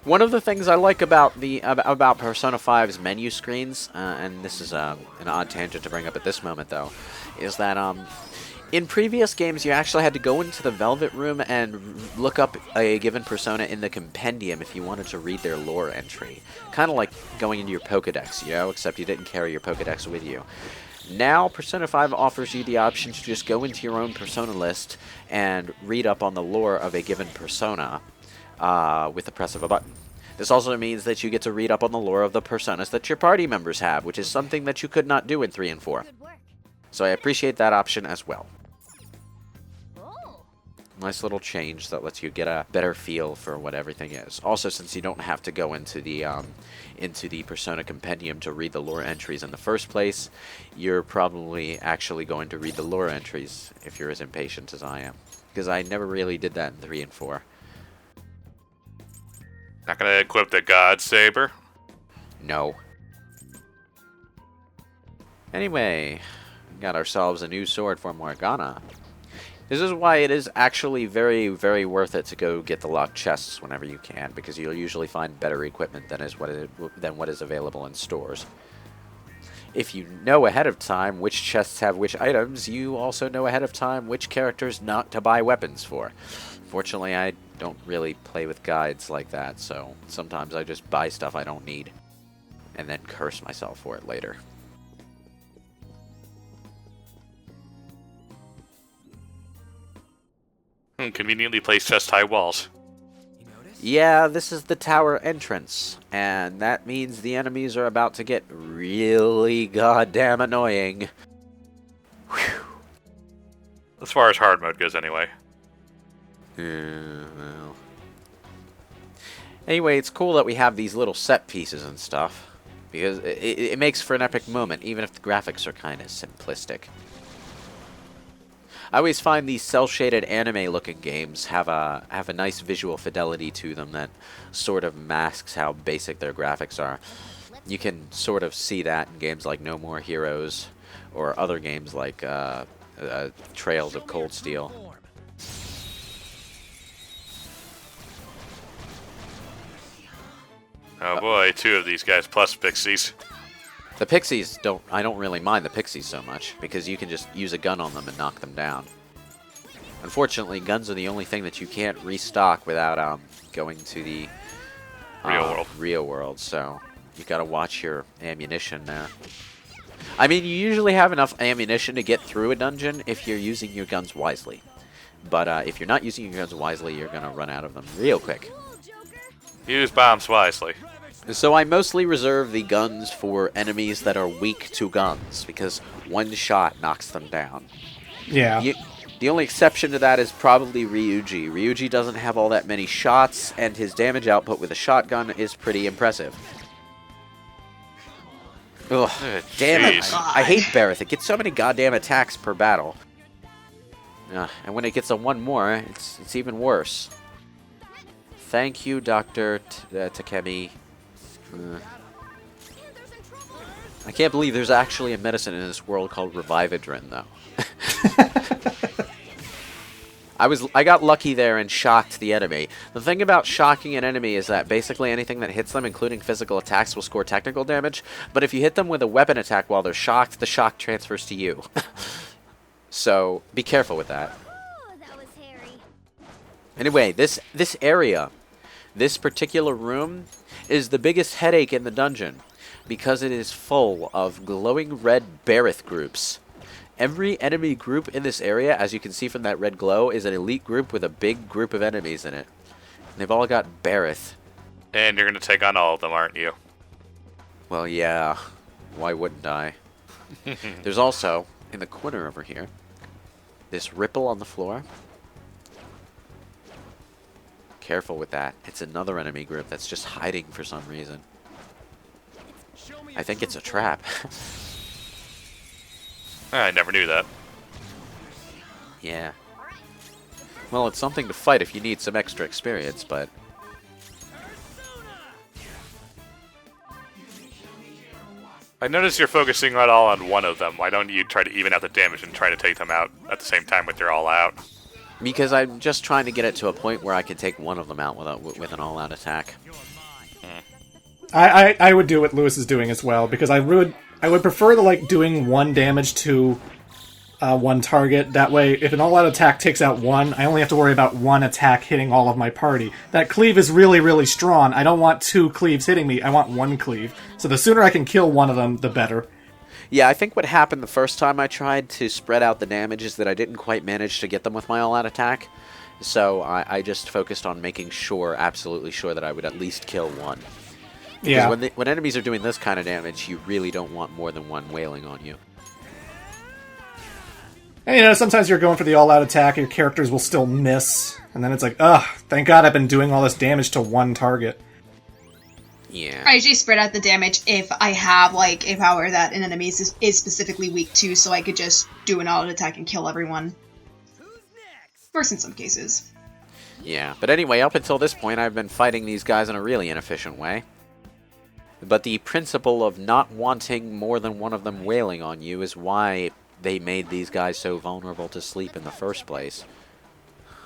One of the things I like about about Persona 5's menu screens, and this is an odd tangent to bring up at this moment, though, is that in previous games you actually had to go into the Velvet Room and look up a given Persona in the compendium if you wanted to read their lore entry. Kind of like going into your Pokedex, you know, except you didn't carry your Pokedex with you. Now, Persona 5 offers you the option to just go into your own Persona list and read up on the lore of a given Persona with the press of a button. This also means that you get to read up on the lore of the Personas that your party members have, which is something that you could not do in 3 and 4. So I appreciate that option as well. Nice little change that lets you get a better feel for what everything is. Also, since you don't have to go into the Persona Compendium to read the lore entries in the first place, you're probably actually going to read the lore entries if you're as impatient as I am. Because I never really did that in 3 and 4. Not gonna equip the God Saber. No. Anyway, got ourselves a new sword for Morgana. This is why it is actually very, very worth it to go get the locked chests whenever you can, because you'll usually find better equipment than what is available in stores. If you know ahead of time which chests have which items, you also know ahead of time which characters not to buy weapons for. Fortunately, I don't really play with guides like that, so sometimes I just buy stuff I don't need, and then curse myself for it later. Conveniently placed chest-high walls. You notice? Yeah, this is the tower entrance, and that means the enemies are about to get really goddamn annoying. Whew. As far as hard mode goes, anyway. Well. Anyway, it's cool that we have these little set pieces and stuff, because it makes for an epic moment, even if the graphics are kind of simplistic. I always find these cel-shaded anime-looking games have a nice visual fidelity to them that sort of masks how basic their graphics are. You can sort of see that in games like No More Heroes or other games like Trails of Cold Steel. Oh boy, 2 of these guys plus pixies. The pixies I don't really mind the pixies so much because you can just use a gun on them and knock them down. Unfortunately, guns are the only thing that you can't restock without going to the real world, so you gotta watch your ammunition there. I mean, you usually have enough ammunition to get through a dungeon if you're using your guns wisely. But if you're not using your guns wisely, you're gonna run out of them real quick. Use bombs wisely. So I mostly reserve the guns for enemies that are weak to guns, because one shot knocks them down. Yeah. The only exception to that is probably Ryuji. Ryuji doesn't have all that many shots, and his damage output with a shotgun is pretty impressive. Ugh, damn it. I hate Bareth. It gets so many goddamn attacks per battle. And when it gets a one more, it's even worse. Thank you, Dr. Takemi. I can't believe there's actually a medicine in this world called Revividrin, though. I got lucky there and shocked the enemy. The thing about shocking an enemy is that basically anything that hits them, including physical attacks, will score technical damage. But if you hit them with a weapon attack while they're shocked, the shock transfers to you. So be careful with that. Oh, that was hairy. Anyway, this area, this particular room, is the biggest headache in the dungeon because it is full of glowing red Bareth groups. Every enemy group in this area, as you can see from that red glow, is an elite group with a big group of enemies in it. And they've all got Bareth. And you're going to take on all of them, aren't you? Well, yeah. Why wouldn't I? There's also, in the corner over here, this ripple on the floor. Careful with that. It's another enemy group that's just hiding for some reason. I think it's a trap. I never knew that. Yeah. Well, it's something to fight if you need some extra experience, but... I notice you're focusing right all on one of them. Why don't you try to even out the damage and try to take them out at the same time when they're all out? Because I'm just trying to get it to a point where I can take one of them out with an all-out attack. I would do what Lewis is doing as well, because I would prefer to like doing one damage to one target. That way, if an all-out attack takes out one, I only have to worry about one attack hitting all of my party. That cleave is really, really strong. I don't want two cleaves hitting me. I want one cleave. So the sooner I can kill one of them, the better. Yeah, I think what happened the first time I tried to spread out the damage is that I didn't quite manage to get them with my all-out attack. So I just focused on making sure, absolutely sure, that I would at least kill one. Yeah. Because when enemies are doing this kind of damage, you really don't want more than one wailing on you. And, you know, sometimes you're going for the all-out attack, your characters will still miss, and then it's like, ugh, thank God I've been doing all this damage to one target. Yeah. I usually spread out the damage if I have, like, a power that an enemy is specifically weak to, so I could just do an auto attack and kill everyone. Works in some cases. Yeah, but anyway, up until this point, I've been fighting these guys in a really inefficient way. But the principle of not wanting more than one of them wailing on you is why they made these guys so vulnerable to sleep in the first place.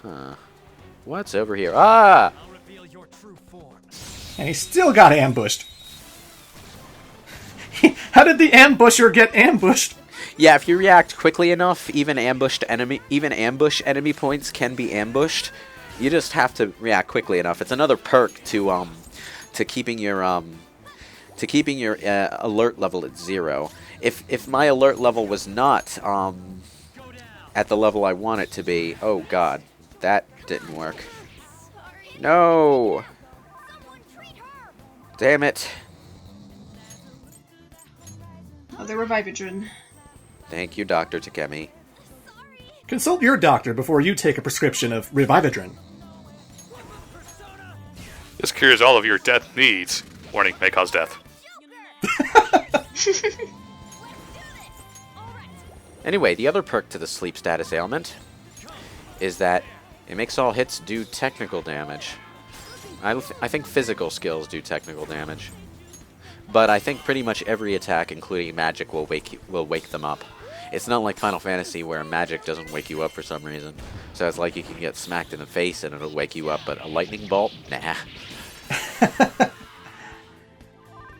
Huh. What's over here? Ah! I'll reveal your true form. And he still got ambushed. How did the ambusher get ambushed? Yeah, if you react quickly enough, even ambush enemy points can be ambushed. You just have to react quickly enough. It's another perk to keeping your alert level at 0. If my alert level was not at the level I want it to be, oh god, that didn't work. No. Damn it. Oh, the Revividrin. Thank you, Dr. Takemi. Consult your doctor before you take a prescription of Revividrin. This cures all of your death needs. Warning, may cause death. Anyway, the other perk to the sleep status ailment is that it makes all hits do technical damage. I think physical skills do technical damage, but I think pretty much every attack, including magic, will wake them up. It's not like Final Fantasy where magic doesn't wake you up for some reason. So it's like you can get smacked in the face and it'll wake you up, but a lightning bolt, nah.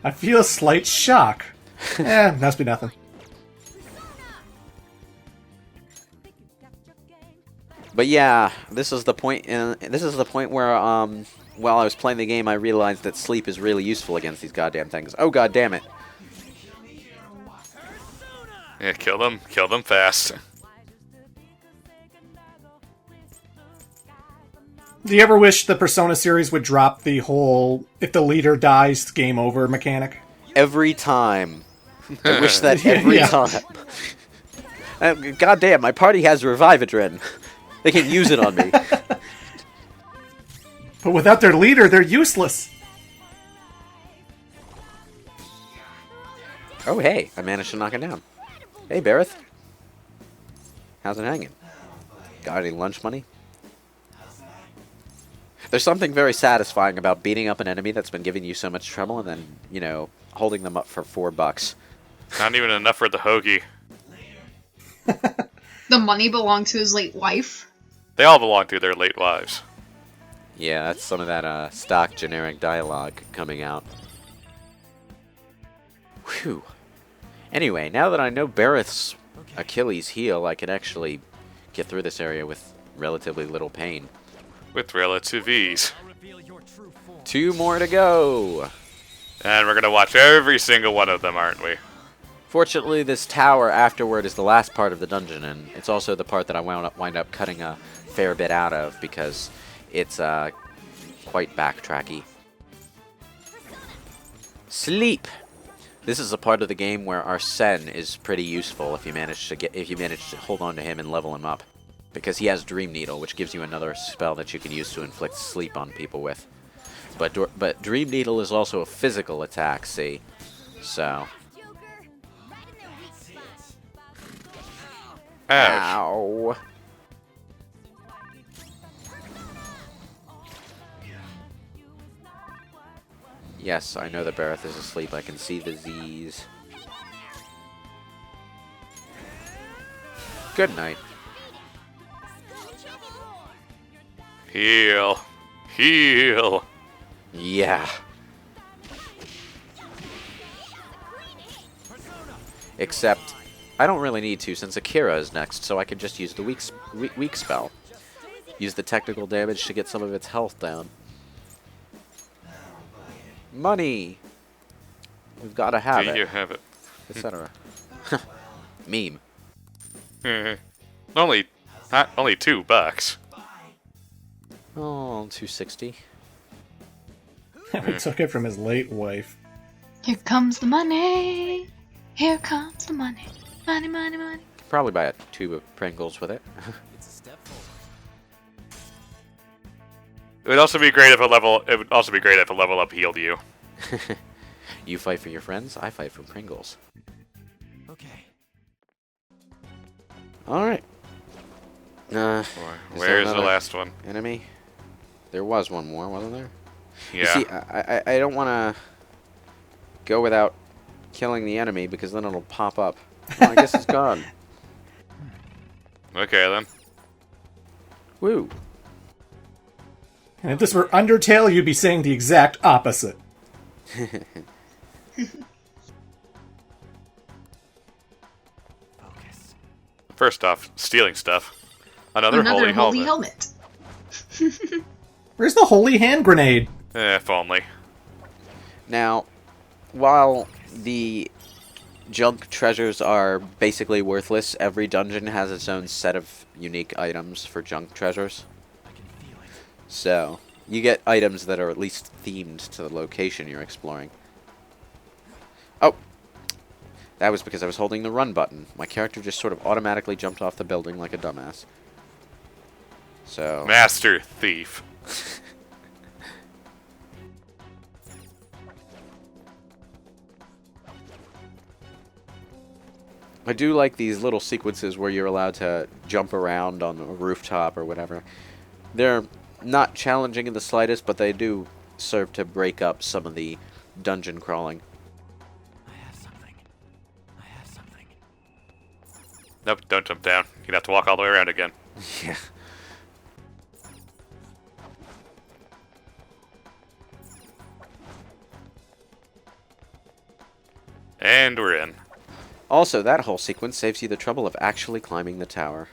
I feel a slight shock. Must be nothing. But yeah, this is the point. This is the point where, while I was playing the game, I realized that sleep is really useful against these goddamn things. Oh god damn it! Yeah, kill them fast. Do you ever wish the Persona series would drop the whole "if the leader dies, game over" mechanic? Every time. I wish that every Yeah. time. God damn, my party has Revivadrin. They can use it on me. But without their leader, they're useless. Oh hey, I managed to knock it down. Hey Bareth. How's it hanging? Got any lunch money? There's something very satisfying about beating up an enemy that's been giving you so much trouble and then, you know, holding them up for $4. Not even enough for the hoagie. The money belonged to his late wife. They all belong to their late wives. Yeah, that's some of that stock generic dialogue coming out. Whew. Anyway, now that I know Bareth's Achilles heel, I can actually get through this area with relatively little pain. With relative ease. I'll reveal your true form. 2 more to go! And we're gonna watch every single one of them, aren't we? Fortunately, this tower afterward is the last part of the dungeon, and it's also the part that I wind up cutting a fair bit out of because it's quite backtracky. Sleep. This is a part of the game where Arsene is pretty useful if you manage to hold on to him and level him up, because he has Dream Needle, which gives you another spell that you can use to inflict sleep on people with. But Dream Needle is also a physical attack, see? So. Ouch. Ow. Yes, I know that Bareth is asleep. I can see the Z's. Good night. Heal. Heal. Yeah. Except, I don't really need to since Akira is next, so I can just use the weak spell. Use the technical damage to get some of its health down. Money! We've got to have Do it. you have it? Etc. Meme. only $2. Oh, 260. We took it from his late wife. Here comes the money. Here comes the money. Money, money, money. Probably buy a tube of Pringles with it. It's a step forward. It would also be great if a level up healed you. You fight for your friends, I fight for Pringles. Okay. Alright. Where's the last one? Enemy? There was one more, wasn't there? Yeah. You see, I don't want to go without killing the enemy because then it'll pop up. Oh, I guess it's gone. Okay then. Woo. And if this were Undertale, you'd be saying the exact opposite. Focus. First off, stealing stuff. Another Another holy holy helmet. helmet. Where's the holy hand grenade? If only. Now, while the junk treasures are basically worthless, every dungeon has its own set of unique items for junk treasures. I can feel it. So, you get items that are at least themed to the location you're exploring. Oh! That was because I was holding the run button. My character just sort of automatically jumped off the building like a dumbass. So... Master Thief. I do like these little sequences where you're allowed to jump around on a rooftop or whatever. They're not challenging in the slightest, but they do serve to break up some of the dungeon crawling. I have something. I have something. Nope, don't jump down. You'd have to walk all the way around again. Yeah. And we're in. Also, that whole sequence saves you the trouble of actually climbing the tower.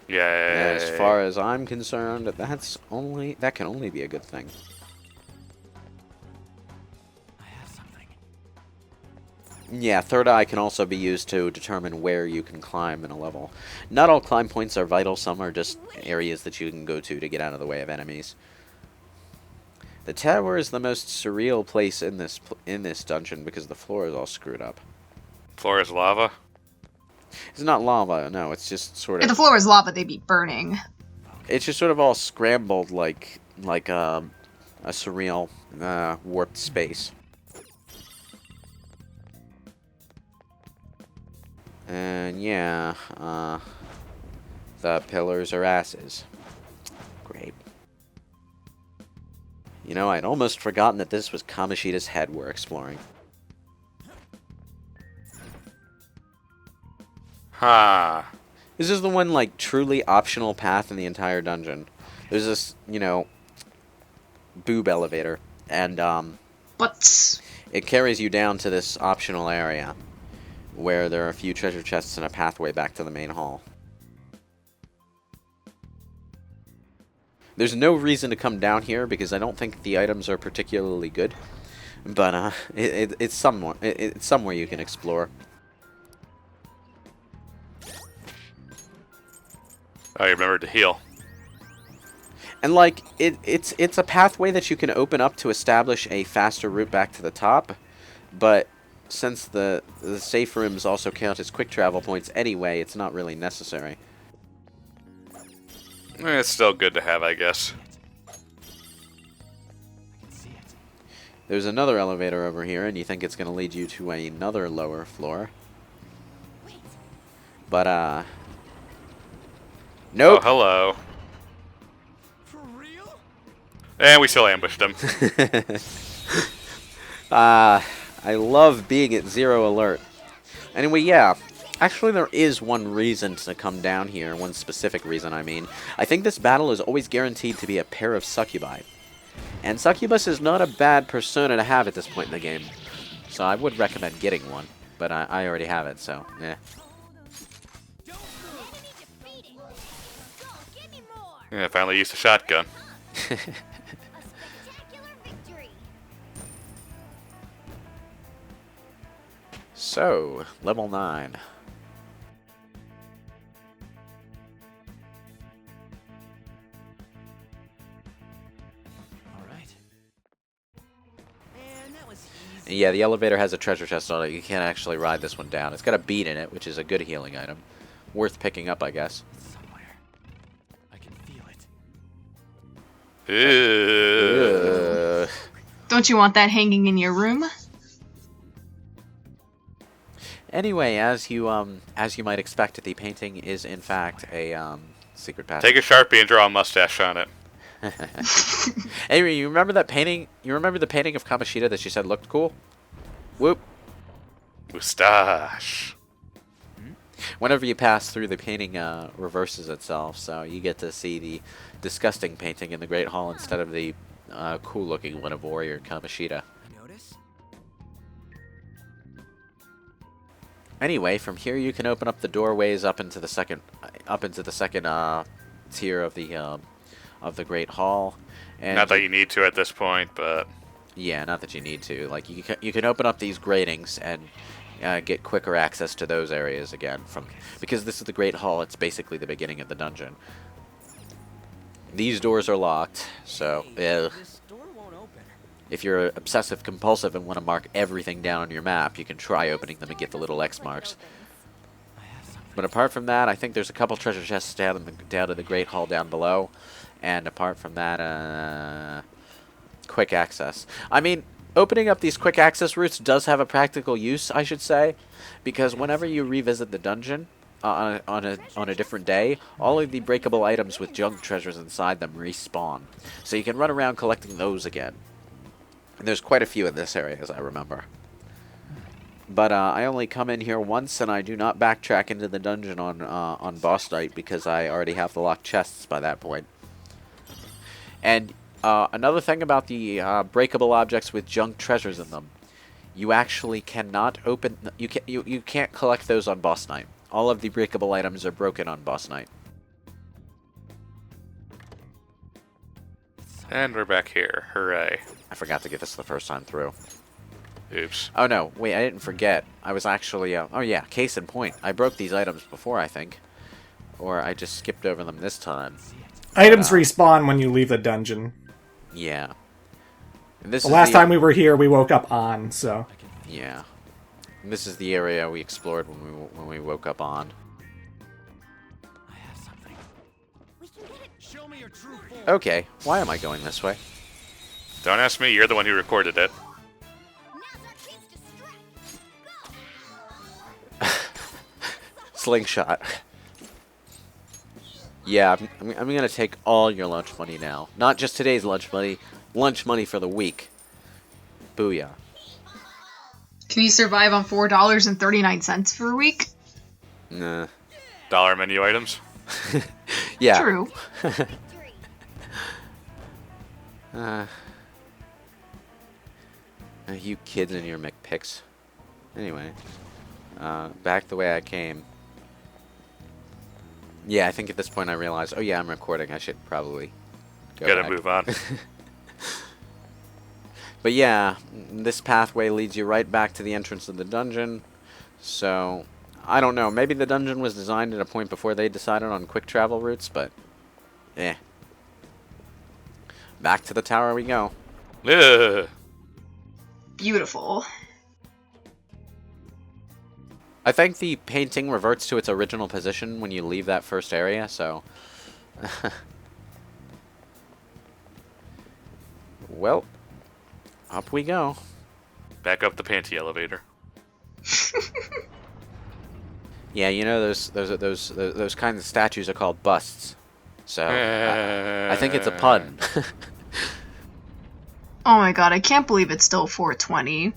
Yay. As far as I'm concerned, that can only be a good thing. I have something. Yeah, third eye can also be used to determine where you can climb in a level. Not all climb points are vital, some are just areas that you can go to get out of the way of enemies. The tower is the most surreal place in this dungeon because the floor is all screwed up. Floor is lava. It's not lava, no, it's just sort If the of... floor was lava, they'd be burning. It's just sort of all scrambled like a surreal warped space. And yeah, the pillars are asses. Great. You know, I'd almost forgotten that this was Kamoshida's head we're exploring. Ha. This is the one, like, truly optional path in the entire dungeon. There's this, you know, boob elevator, and, But it carries you down to this optional area, where there are a few treasure chests and a pathway back to the main hall. There's no reason to come down here, because I don't think the items are particularly good, but, it's somewhere you can explore. Oh, you remembered to heal. And like it's a pathway that you can open up to establish a faster route back to the top, but since the safe rooms also count as quick travel points anyway, it's not really necessary. It's still good to have, I guess. I can see it. There's another elevator over here, and you think it's going to lead you to another lower floor. But nope. Oh, hello. For real? And we still ambushed them. I love being at 0 alert. Anyway, yeah. Actually, there is one reason to come down here. One specific reason, I mean. I think this battle is always guaranteed to be a pair of succubi. And succubus is not a bad persona to have at this point in the game. So I would recommend getting one. But I already have it, so, eh. Yeah, I finally used a shotgun. A spectacular victory. So, level 9. All right. Man, that was easy. Yeah, the elevator has a treasure chest on it. You can't actually ride this one down. It's got a bead in it, which is a good healing item. Worth picking up, I guess. It's somewhere. I can feel it. Ew. don't you want that hanging in your room? Anyway, as you might expect, the painting is in fact a secret passage. Take a Sharpie and draw a mustache on it. Hey, you remember that painting? You remember the painting of Kamoshida that she said looked cool? Whoop. Mustache. Whenever you pass through, the painting reverses itself, so you get to see the disgusting painting in the Great Hall instead of the cool-looking one of Warrior Kamoshida. Notice? Anyway, from here you can open up the doorways up into the second tier of the Great Hall. And Not that you need to at this point, but yeah, not that you need to. Like you can open up these gratings and get quicker access to those areas again because this is the Great Hall. It's basically the beginning of the dungeon. These doors are locked, so This door won't open. if you're obsessive compulsive and want to mark everything down on your map, you can try opening them and get the little X marks. I have something. But apart from that, I think there's a couple treasure chests down in the Great Hall down below, and apart from that, quick access. I mean, opening up these quick access routes does have a practical use, I should say, because whenever you revisit the dungeon on a different day, all of the breakable items with junk treasures inside them respawn, so you can run around collecting those again. And there's quite a few in this area, as I remember. But I only come in here once, and I do not backtrack into the dungeon on boss night because I already have the locked chests by that point. And another thing about the breakable objects with junk treasures in them, you actually cannot open. You can't collect those on boss night. All of the breakable items are broken on boss night. And we're back here. Hooray. I forgot to get this the first time through. Oops. Oh no, wait, I didn't forget. I was actually, oh yeah, case in point. I broke these items before, I think. Or I just skipped over them this time. Items respawn when you leave the dungeon. Yeah. And this The is last time we were here, we woke up on, so... Yeah. And this is the area we explored when we woke up on. I have something. We can get it. Show me your true form. Okay, why am I going this way? Don't ask me, you're the one who recorded it. Now's our chance to strike. Slingshot. Yeah, I'm gonna take all your lunch money now. Not just today's lunch money for the week. Booyah. Can you survive on $4.39 for a week? Nah. Dollar menu items. Yeah. True. You kids and your McPicks. Anyway. Back the way I came. Yeah, I think at this point I realized, oh yeah, I'm recording. I should probably Gotta back. move on. But yeah, this pathway leads you right back to the entrance of the dungeon. So, I don't know. Maybe the dungeon was designed at a point before they decided on quick travel routes, but eh. Back to the tower we go. Ugh. Beautiful. I think the painting reverts to its original position when you leave that first area, so... Well, up we go. Back up the panty elevator. Yeah, you know those kinds of statues are called busts. So I think it's a pun. Oh my god, I can't believe it's still 420.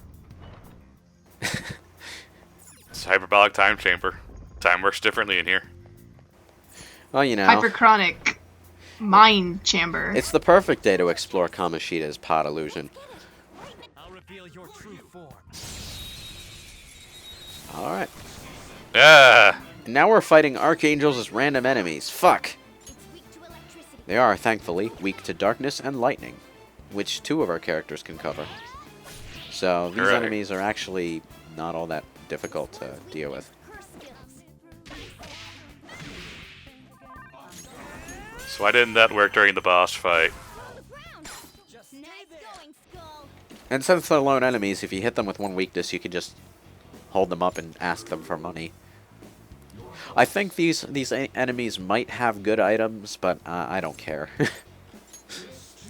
It's a hyperbolic time chamber. Time works differently in here. Well, you know, Hyperchronic mind chamber. it's the perfect day to explore Kamoshida's pod illusion. I'll reveal your true form. All right, Ah! now we're fighting archangels as random enemies. Fuck. It's weak to electricity. They are, thankfully, weak to darkness and lightning, which 2 of our characters can cover. So these Right. enemies are actually not all that difficult to deal with. Her skills. So why didn't that work during the boss fight? Ground. Nice going, Skull. And since they're lone enemies, if you hit them with one weakness, you can just hold them up and ask them for money. I think these enemies might have good items, but I don't care.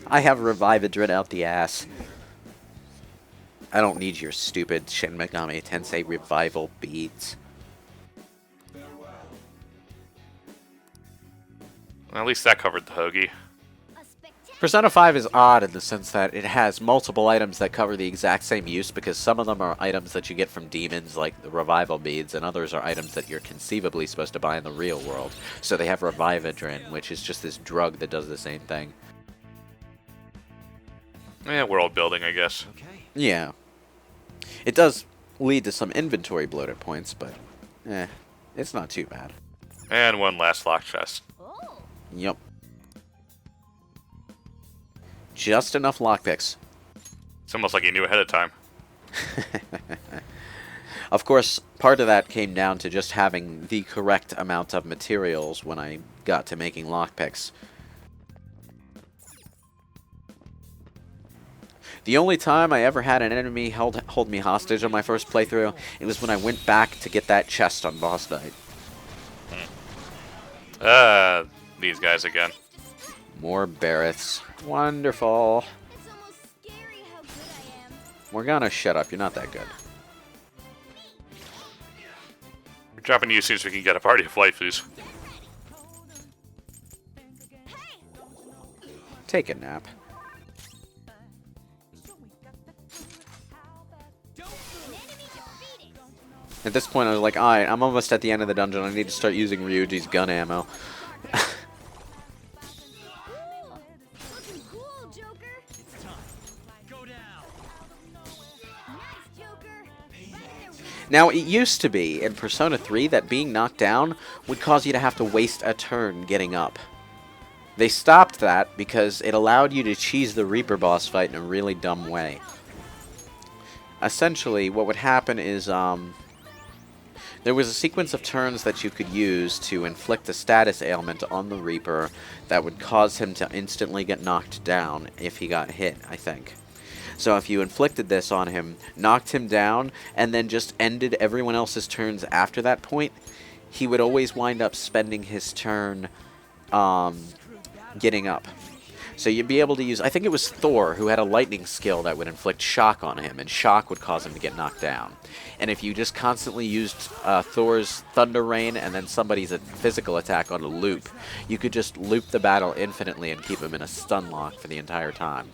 I have Revividrin out the ass. I don't need your stupid Shin Megami Tensei revival beads. Well, at least that covered the hoagie. A spectacular. Persona 5 is odd in the sense that it has multiple items that cover the exact same use, because some of them are items that you get from demons, like the revival beads, and others are items that you're conceivably supposed to buy in the real world. So they have Revividrin, which is just this drug that does the same thing. Yeah, world building, I guess. Okay. Yeah. It does lead to some inventory bloated points, but it's not too bad. And one last lock chest. Oh. Yup. Just enough lockpicks. It's almost like he knew ahead of time. Of course, part of that came down to just having the correct amount of materials when I got to making lockpicks. The only time I ever had an enemy hold me hostage on my first playthrough, it was when I went back to get that chest on boss night. These guys again. More Barreths. Wonderful. It's almost scary how good I am. Morgana, shut up. You're not that good. We're dropping you as soon as we can get a party of waifus. Take a nap. At this point, I was like, alright, I'm almost at the end of the dungeon. I need to start using Ryuji's gun ammo. Looking cool, Joker. It's time. Go down. Nice, Joker. Now, it used to be in Persona 3 that being knocked down would cause you to have to waste a turn getting up. They stopped that because it allowed you to cheese the Reaper boss fight in a really dumb way. Essentially, what would happen is, there was a sequence of turns that you could use to inflict a status ailment on the Reaper that would cause him to instantly get knocked down if he got hit, I think. So if you inflicted this on him, knocked him down, and then just ended everyone else's turns after that point, he would always wind up spending his turn getting up. So you'd be able to use, I think it was Thor who had a lightning skill that would inflict shock on him, and shock would cause him to get knocked down. And if you just constantly used Thor's Thunder Rain and then somebody's physical attack on a loop, you could just loop the battle infinitely and keep him in a stun lock for the entire time.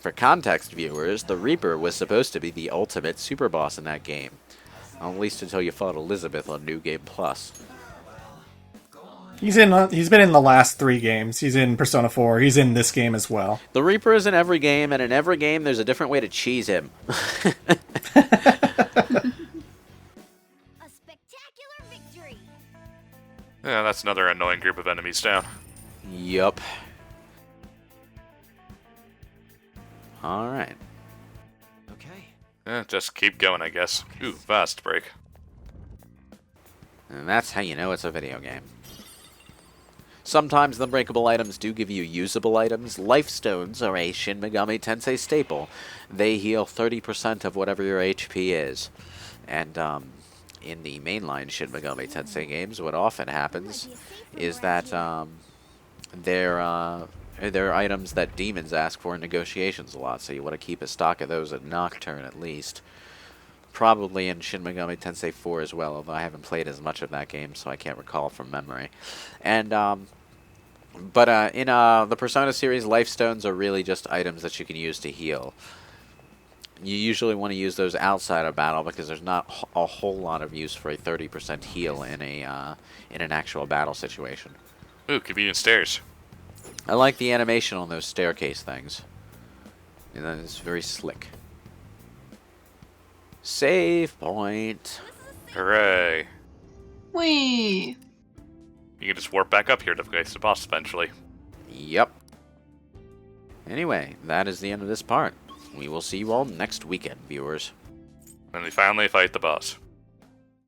For context viewers, the Reaper was supposed to be the ultimate super boss in that game. At least until you fought Elizabeth on New Game Plus. He's been in the last 3 games. He's in Persona 4. He's in this game as well. The Reaper is in every game, and in every game there's a different way to cheese him. A spectacular victory. Yeah, that's another annoying group of enemies down. Yup. Alright. Okay. Just keep going, I guess. Ooh, fast break. And that's how you know it's a video game. Sometimes the unbreakable items do give you usable items. Life Stones are a Shin Megami Tensei staple. They heal 30% of whatever your HP is. And in the mainline Shin Megami Tensei games, what often happens is that they're items that demons ask for in negotiations a lot, so you want to keep a stock of those at Nocturne at least. Probably in Shin Megami Tensei 4 as well, although I haven't played as much of that game, so I can't recall from memory. And but in the Persona series, Life Stones are really just items that you can use to heal. You usually want to use those outside of battle because there's not a whole lot of use for a 30% heal in an actual battle situation. Ooh, convenient stairs. I like the animation on those staircase things. And then it's very slick. Save point. Hooray. Whee! You can just warp back up here to face the boss eventually. Yep. Anyway, that is the end of this part. We will see you all next weekend, viewers. When we finally fight the boss.